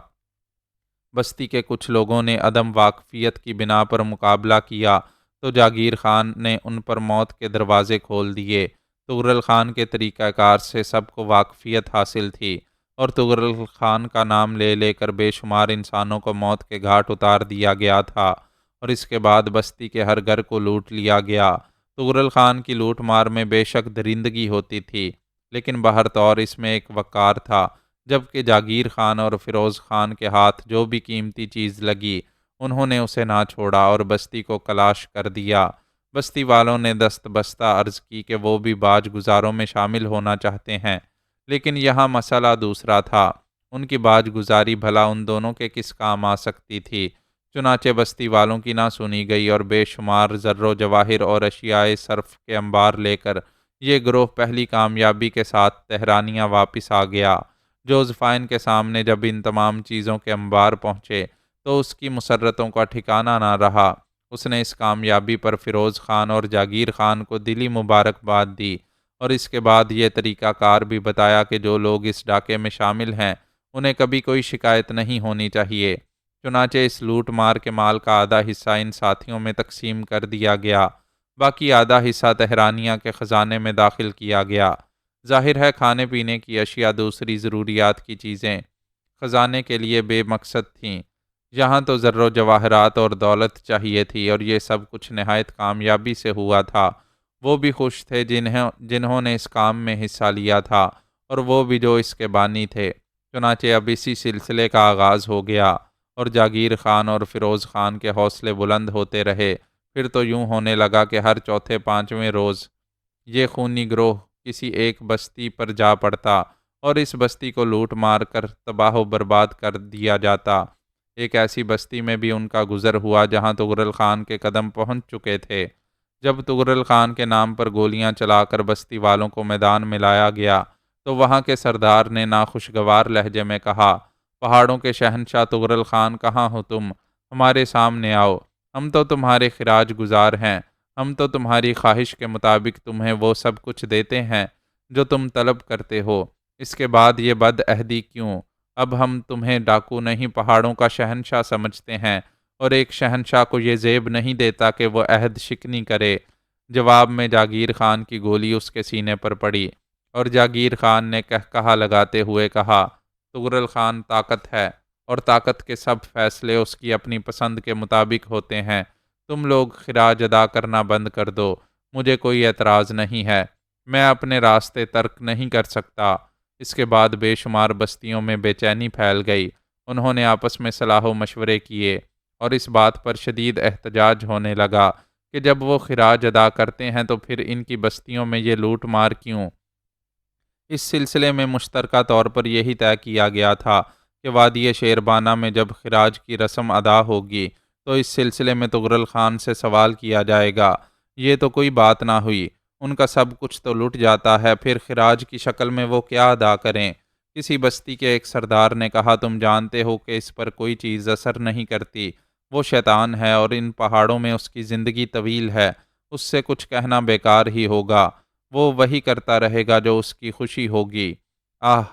بستی کے کچھ لوگوں نے عدم واقفیت کی بنا پر مقابلہ کیا تو جاگیر خان نے ان پر موت کے دروازے کھول دیے۔ تغرل خان کے طریقہ کار سے سب کو واقفیت حاصل تھی اور تغرل خان کا نام لے لے کر بے شمار انسانوں کو موت کے گھاٹ اتار دیا گیا تھا، اور اس کے بعد بستی کے ہر گھر کو لوٹ لیا گیا۔ تغرل خان کی لوٹ مار میں بے شک درندگی ہوتی تھی لیکن بہر طور اس میں ایک وقار تھا، جبکہ جاگیر خان اور فیروز خان کے ہاتھ جو بھی قیمتی چیز لگی انہوں نے اسے نہ چھوڑا اور بستی کو کلاش کر دیا۔ بستی والوں نے دست بستہ عرض کی کہ وہ بھی باج گزاروں میں شامل ہونا چاہتے ہیں، لیکن یہاں مسئلہ دوسرا تھا۔ ان کی باج گزاری بھلا ان دونوں کے کس کام آ سکتی تھی؟ چنانچہ بستی والوں کی نہ سنی گئی اور بے شمار زر و جواہر اور اشیاء صرف کے انبار لے کر یہ گروہ پہلی کامیابی کے ساتھ تہرانیہ واپس آ گیا۔ جوزفائن کے سامنے جب ان تمام چیزوں کے انبار پہنچے تو اس کی مسرتوں کا ٹھکانہ نہ رہا۔ اس نے اس کامیابی پر فیروز خان اور جاگیر خان کو دلی مبارکباد دی اور اس کے بعد یہ طریقہ کار بھی بتایا کہ جو لوگ اس ڈاکے میں شامل ہیں انہیں کبھی کوئی شکایت نہیں ہونی چاہیے۔ چنانچہ اس لوٹ مار کے مال کا آدھا حصہ ان ساتھیوں میں تقسیم کر دیا گیا، باقی آدھا حصہ تہرانیہ کے خزانے میں داخل کیا گیا۔ ظاہر ہے کھانے پینے کی اشیاء، دوسری ضروریات کی چیزیں خزانے کے لیے بے مقصد تھیں، یہاں تو زر و جواہرات اور دولت چاہیے تھی، اور یہ سب کچھ نہایت کامیابی سے ہوا تھا۔ وہ بھی خوش تھے جنہوں نے اس کام میں حصہ لیا تھا، اور وہ بھی جو اس کے بانی تھے۔ چنانچہ اب اسی سلسلے کا آغاز ہو گیا اور جاگیر خان اور فیروز خان کے حوصلے بلند ہوتے رہے۔ پھر تو یوں ہونے لگا کہ ہر چوتھے پانچویں روز یہ خونی گروہ کسی ایک بستی پر جا پڑتا اور اس بستی کو لوٹ مار کر تباہ و برباد کر دیا جاتا۔ ایک ایسی بستی میں بھی ان کا گزر ہوا جہاں تغرل خان کے قدم پہنچ چکے تھے۔ جب تغرل خان کے نام پر گولیاں چلا کر بستی والوں کو میدان میں لایا گیا تو وہاں کے سردار نے ناخوشگوار لہجے میں کہا، پہاڑوں کے شہنشاہ تغرل خان کہاں ہو تم؟ ہمارے سامنے آؤ، ہم تو تمہارے خراج گزار ہیں، ہم تو تمہاری خواہش کے مطابق تمہیں وہ سب کچھ دیتے ہیں جو تم طلب کرتے ہو، اس کے بعد یہ بد عہدی کیوں؟ اب ہم تمہیں ڈاکو نہیں پہاڑوں کا شہنشاہ سمجھتے ہیں، اور ایک شہنشاہ کو یہ زیب نہیں دیتا کہ وہ عہد شکنی کرے۔ جواب میں جاگیر خان کی گولی اس کے سینے پر پڑی اور جاگیر خان نے کہا لگاتے ہوئے کہا، تغرل خان طاقت ہے اور طاقت کے سب فیصلے اس کی اپنی پسند کے مطابق ہوتے ہیں۔ تم لوگ خراج ادا کرنا بند کر دو، مجھے کوئی اعتراض نہیں ہے، میں اپنے راستے ترک نہیں کر سکتا۔ اس کے بعد بے شمار بستیوں میں بے چینی پھیل گئی۔ انہوں نے آپس میں صلاح و مشورے کیے اور اس بات پر شدید احتجاج ہونے لگا کہ جب وہ خراج ادا کرتے ہیں تو پھر ان کی بستیوں میں یہ لوٹ مار کیوں؟ اس سلسلے میں مشترکہ طور پر یہی طے کیا گیا تھا کہ وادی شیربانہ میں جب خراج کی رسم ادا ہوگی تو اس سلسلے میں تغرل خان سے سوال کیا جائے گا۔ یہ تو کوئی بات نہ ہوئی، ان کا سب کچھ تو لٹ جاتا ہے، پھر خراج کی شکل میں وہ کیا ادا کریں؟ کسی بستی کے ایک سردار نے کہا، تم جانتے ہو کہ اس پر کوئی چیز اثر نہیں کرتی، وہ شیطان ہے اور ان پہاڑوں میں اس کی زندگی طویل ہے، اس سے کچھ کہنا بیکار ہی ہوگا، وہ وہی کرتا رہے گا جو اس کی خوشی ہوگی۔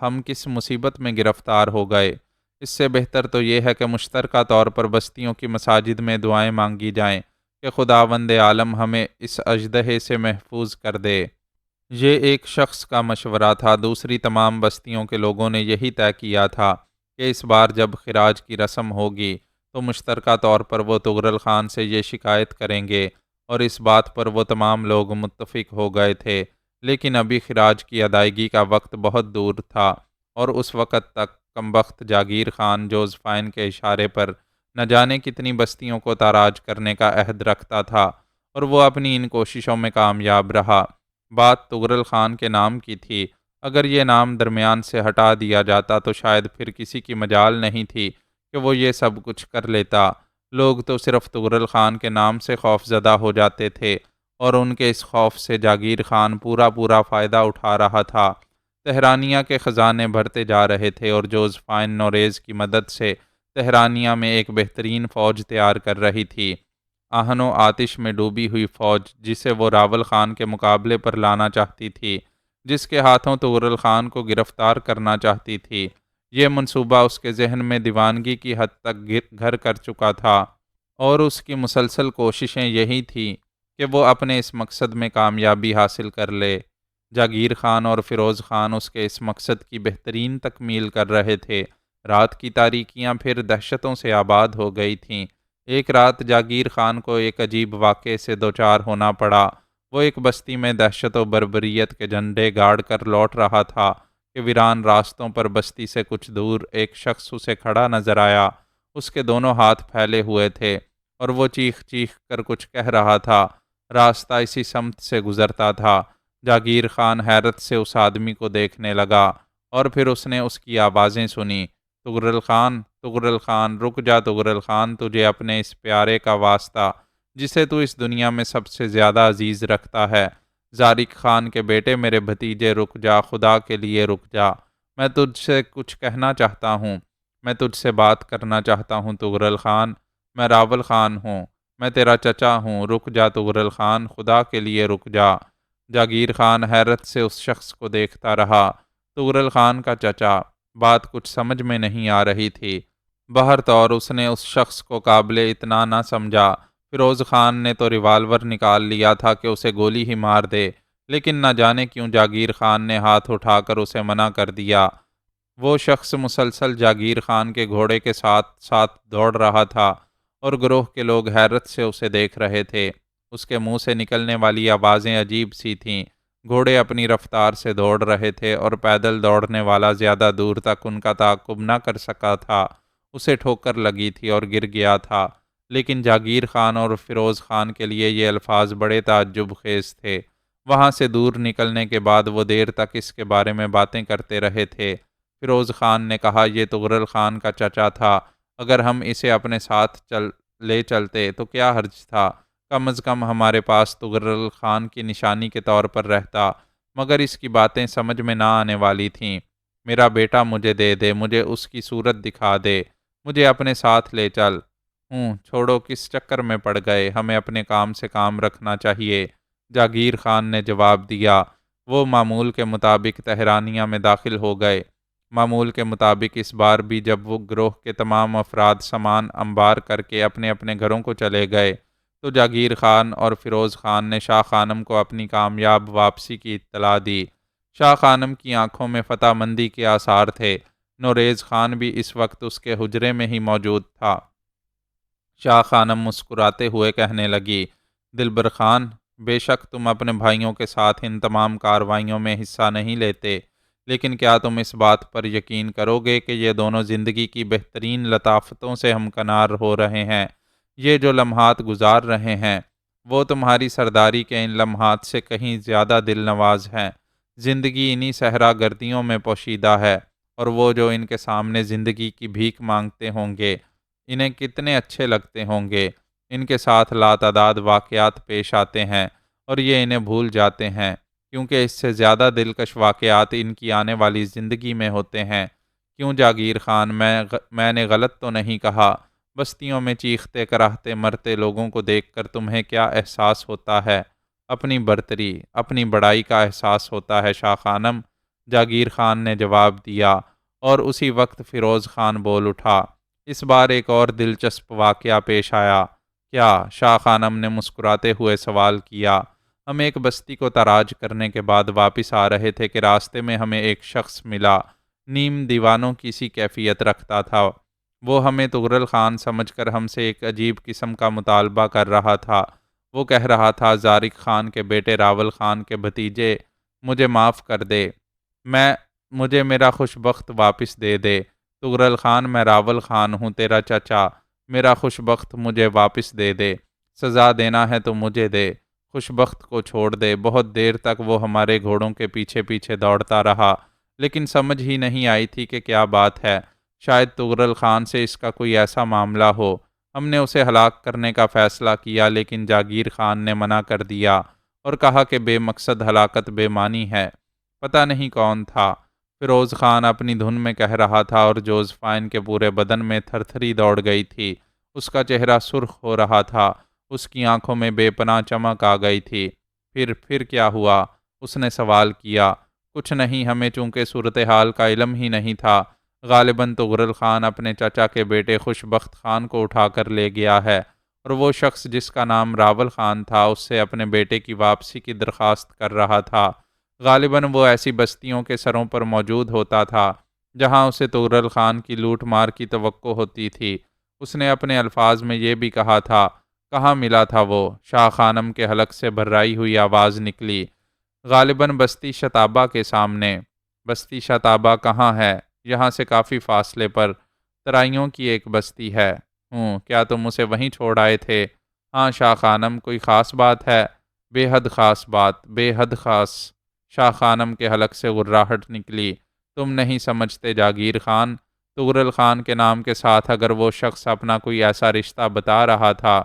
ہم کس مصیبت میں گرفتار ہو گئے؟ اس سے بہتر تو یہ ہے کہ مشترکہ طور پر بستیوں کی مساجد میں دعائیں مانگی جائیں کہ خداوند عالم ہمیں اس اژدہے سے محفوظ کر دے۔ یہ ایک شخص کا مشورہ تھا، دوسری تمام بستیوں کے لوگوں نے یہی طے کیا تھا کہ اس بار جب خراج کی رسم ہوگی تو مشترکہ طور پر وہ تغرل خان سے یہ شکایت کریں گے، اور اس بات پر وہ تمام لوگ متفق ہو گئے تھے۔ لیکن ابھی خراج کی ادائیگی کا وقت بہت دور تھا اور اس وقت تک کمبخت جاگیر خان جوزفائن کے اشارے پر نہ جانے کتنی بستیوں کو تاراج کرنے کا عہد رکھتا تھا، اور وہ اپنی ان کوششوں میں کامیاب رہا۔ بات تغرل خان کے نام کی تھی، اگر یہ نام درمیان سے ہٹا دیا جاتا تو شاید پھر کسی کی مجال نہیں تھی کہ وہ یہ سب کچھ کر لیتا۔ لوگ تو صرف تغرل خان کے نام سے خوف زدہ ہو جاتے تھے اور ان کے اس خوف سے جاگیر خان پورا فائدہ اٹھا رہا تھا۔ تہرانیہ کے خزانے بھرتے جا رہے تھے اور جوزفائن نوریز کی مدد سے تہرانیہ میں ایک بہترین فوج تیار کر رہی تھی، آہن و آتش میں ڈوبی ہوئی فوج جسے وہ راول خان کے مقابلے پر لانا چاہتی تھی، جس کے ہاتھوں تغرل خان کو گرفتار کرنا چاہتی تھی۔ یہ منصوبہ اس کے ذہن میں دیوانگی کی حد تک گھر کر چکا تھا، اور اس کی مسلسل کوششیں یہی تھیں کہ وہ اپنے اس مقصد میں کامیابی حاصل کر لے۔ جاگیر خان اور فیروز خان اس کے اس مقصد کی بہترین تکمیل کر رہے تھے۔ رات کی تاریکیاں پھر دہشتوں سے آباد ہو گئی تھیں۔ ایک رات جاگیر خان کو ایک عجیب واقعے سے دوچار ہونا پڑا۔ وہ ایک بستی میں دہشت و بربریت کے جھنڈے گاڑ کر لوٹ رہا تھا کہ ویران راستوں پر بستی سے کچھ دور ایک شخص اسے کھڑا نظر آیا۔ اس کے دونوں ہاتھ پھیلے ہوئے تھے اور وہ چیخ چیخ کر کچھ کہہ رہا تھا۔ راستہ اسی سمت سے گزرتا تھا۔ جاگیر خان حیرت سے اس آدمی کو دیکھنے لگا، اور پھر اس نے اس کی آوازیں سنی، تغرل خان، رک جا تغرل خان، تجھے اپنے اس پیارے کا واسطہ جسے تو اس دنیا میں سب سے زیادہ عزیز رکھتا ہے، زارق خان کے بیٹے، میرے بھتیجے، رک جا، خدا کے لیے رک جا، میں تجھ سے کچھ کہنا چاہتا ہوں، میں تجھ سے بات کرنا چاہتا ہوں تغرل خان، میں راول خان ہوں، میں تیرا چچا ہوں، رک جا تغرل خان، خدا کے لیے رک جا۔ جاگیر خان حیرت سے اس شخص کو دیکھتا رہا۔ تغرل خان کا چچا، بات کچھ سمجھ میں نہیں آ رہی تھی۔ بہرطور اس نے اس شخص کو قابل اطمینان نہ سمجھا۔ فیروز خان نے تو ریوالور نکال لیا تھا کہ اسے گولی ہی مار دے، لیکن نہ جانے کیوں جاگیر خان نے ہاتھ اٹھا کر اسے منع کر دیا۔ وہ شخص مسلسل جاگیر خان کے گھوڑے کے ساتھ ساتھ دوڑ رہا تھا، اور گروہ کے لوگ حیرت سے اسے دیکھ رہے تھے۔ اس کے منہ سے نکلنے والی آوازیں عجیب سی تھیں۔ گھوڑے اپنی رفتار سے دوڑ رہے تھے، اور پیدل دوڑنے والا زیادہ دور تک ان کا تعاقب نہ کر سکا تھا۔ اسے ٹھوکر لگی تھی اور گر گیا تھا، لیکن جاگیر خان اور فیروز خان کے لیے یہ الفاظ بڑے تعجب خیز تھے۔ وہاں سے دور نکلنے کے بعد وہ دیر تک اس کے بارے میں باتیں کرتے رہے تھے۔ فیروز خان نے کہا، یہ تغرل خان کا چچا تھا، اگر ہم اسے اپنے ساتھ لے چلتے تو کیا حرج تھا؟ کم از کم ہمارے پاس تغرل خان کی نشانی کے طور پر رہتا، مگر اس کی باتیں سمجھ میں نہ آنے والی تھیں۔ میرا بیٹا مجھے دے دے، مجھے اس کی صورت دکھا دے، مجھے اپنے ساتھ لے چل۔ چھوڑو، کس چکر میں پڑ گئے، ہمیں اپنے کام سے کام رکھنا چاہیے، جاگیر خان نے جواب دیا۔ وہ معمول کے مطابق تہرانیہ میں داخل ہو گئے۔ معمول کے مطابق اس بار بھی جب وہ گروہ کے تمام افراد سامان انبار کر کے اپنے اپنے گھروں کو چلے گئے، تو جاگیر خان اور فیروز خان نے شاہ خانم کو اپنی کامیاب واپسی کی اطلاع دی۔ شاہ خانم کی آنکھوں میں فتح مندی کے آثار تھے۔ نوریز خان بھی اس وقت اس کے حجرے میں ہی موجود تھا۔ شاہ خانم مسکراتے ہوئے کہنے لگی، دلبر خان، بے شک تم اپنے بھائیوں کے ساتھ ان تمام کارروائیوں میں حصہ نہیں لیتے، لیکن کیا تم اس بات پر یقین کرو گے کہ یہ دونوں زندگی کی بہترین لطافتوں سے ہمکنار ہو رہے ہیں؟ یہ جو لمحات گزار رہے ہیں، وہ تمہاری سرداری کے ان لمحات سے کہیں زیادہ دل نواز ہیں۔ زندگی انہی صحرا گردیوں میں پوشیدہ ہے، اور وہ جو ان کے سامنے زندگی کی بھیک مانگتے ہوں گے، انہیں کتنے اچھے لگتے ہوں گے۔ ان کے ساتھ لاتعداد واقعات پیش آتے ہیں، اور یہ انہیں بھول جاتے ہیں، کیونکہ اس سے زیادہ دلکش واقعات ان کی آنے والی زندگی میں ہوتے ہیں۔ کیوں جاگیر خان، میں نے غلط تو نہیں کہا؟ بستیوں میں چیختے کراہتے مرتے لوگوں کو دیکھ کر تمہیں کیا احساس ہوتا ہے؟ اپنی برتری، اپنی بڑائی کا احساس ہوتا ہے شاہ خانم، جاگیر خان نے جواب دیا، اور اسی وقت فیروز خان بول اٹھا، اس بار ایک اور دلچسپ واقعہ پیش آیا۔ کیا؟ شاہ خانم نے مسکراتے ہوئے سوال کیا۔ ہم ایک بستی کو تاراج کرنے کے بعد واپس آ رہے تھے کہ راستے میں ہمیں ایک شخص ملا، نیم دیوانوں کی سی کیفیت رکھتا تھا۔ وہ ہمیں تغرل خان سمجھ کر ہم سے ایک عجیب قسم کا مطالبہ کر رہا تھا۔ وہ کہہ رہا تھا، زارق خان کے بیٹے راول خان کے بھتیجے، مجھے معاف کر دے، مجھے میرا خوش بخت واپس دے دے۔ تغرل خان، میں راول خان ہوں، تیرا چچا، میرا خوش بخت مجھے واپس دے دے، سزا دینا ہے تو مجھے دے، خوش بخت کو چھوڑ دے۔ بہت دیر تک وہ ہمارے گھوڑوں کے پیچھے پیچھے دوڑتا رہا، لیکن سمجھ ہی نہیں آئی تھی کہ کیا بات ہے۔ شاید تغرل خان سے اس کا کوئی ایسا معاملہ ہو۔ ہم نے اسے ہلاک کرنے کا فیصلہ کیا، لیکن جاگیر خان نے منع کر دیا اور کہا کہ بے مقصد ہلاکت بے معنی ہے۔ پتہ نہیں کون تھا، فیروز خان اپنی دھن میں کہہ رہا تھا اور جوزفائن کے پورے بدن میں تھر تھری دوڑ گئی تھی۔ اس کا چہرہ سرخ ہو رہا تھا، اس کی آنکھوں میں بے پناہ چمک آ گئی تھی۔ پھر کیا ہوا؟ اس نے سوال کیا۔ کچھ نہیں، ہمیں چونکہ صورتحال کا علم ہی نہیں تھا۔ غالباً طغرل خان اپنے چچا کے بیٹے خوش بخت خان کو اٹھا کر لے گیا ہے، اور وہ شخص جس کا نام راول خان تھا اس سے اپنے بیٹے کی واپسی کی درخواست کر رہا تھا۔ غالباً وہ ایسی بستیوں کے سروں پر موجود ہوتا تھا جہاں اسے طغرل خان کی لوٹ مار کی توقع ہوتی تھی۔ اس نے اپنے الفاظ میں یہ بھی کہا تھا۔ کہاں ملا تھا وہ؟ شاہ خانم کے حلق سے بھرائی ہوئی آواز نکلی۔ غالباً بستی شتابہ کے سامنے۔ بستی شتابہ کہاں ہے؟ یہاں سے کافی فاصلے پر ترائیوں کی ایک بستی ہے۔ کیا تم اسے وہیں چھوڑ آئے تھے؟ ہاں شاہ خانم، کوئی خاص بات ہے؟ بے حد خاص بات، بے حد خاص۔ شاہ خانم کے حلق سے غراہٹ نکلی۔ تم نہیں سمجھتے جاگیر خان، طغرل خان کے نام کے ساتھ اگر وہ شخص اپنا کوئی ایسا رشتہ بتا رہا تھا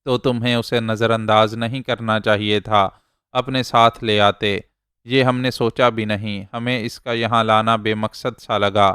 تو تمہیں اسے نظر انداز نہیں کرنا چاہیے تھا، اپنے ساتھ لے آتے۔ یہ ہم نے سوچا بھی نہیں، ہمیں اس کا یہاں لانا بے مقصد سا لگا۔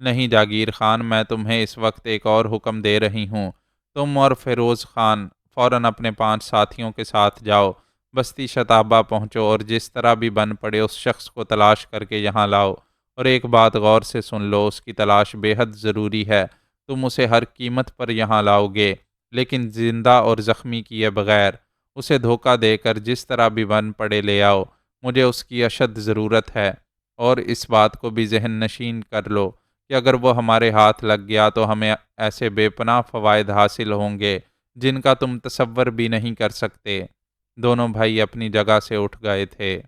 نہیں جاگیر خان، میں تمہیں اس وقت ایک اور حکم دے رہی ہوں۔ تم اور فیروز خان فوراً اپنے 5 ساتھیوں کے ساتھ جاؤ، بستی شتابہ پہنچو اور جس طرح بھی بن پڑے اس شخص کو تلاش کر کے یہاں لاؤ۔ اور ایک بات غور سے سن لو، اس کی تلاش بے حد ضروری ہے۔ تم اسے ہر قیمت پر یہاں لاؤ گے، لیکن زندہ اور زخمی کیے بغیر۔ اسے دھوکہ دے کر جس طرح بھی بن پڑے لے آؤ، مجھے اس کی اشد ضرورت ہے۔ اور اس بات کو بھی ذہن نشین کر لو کہ اگر وہ ہمارے ہاتھ لگ گیا تو ہمیں ایسے بے پناہ فوائد حاصل ہوں گے جن کا تم تصور بھی نہیں کر سکتے۔ دونوں بھائی اپنی جگہ سے اٹھ گئے تھے۔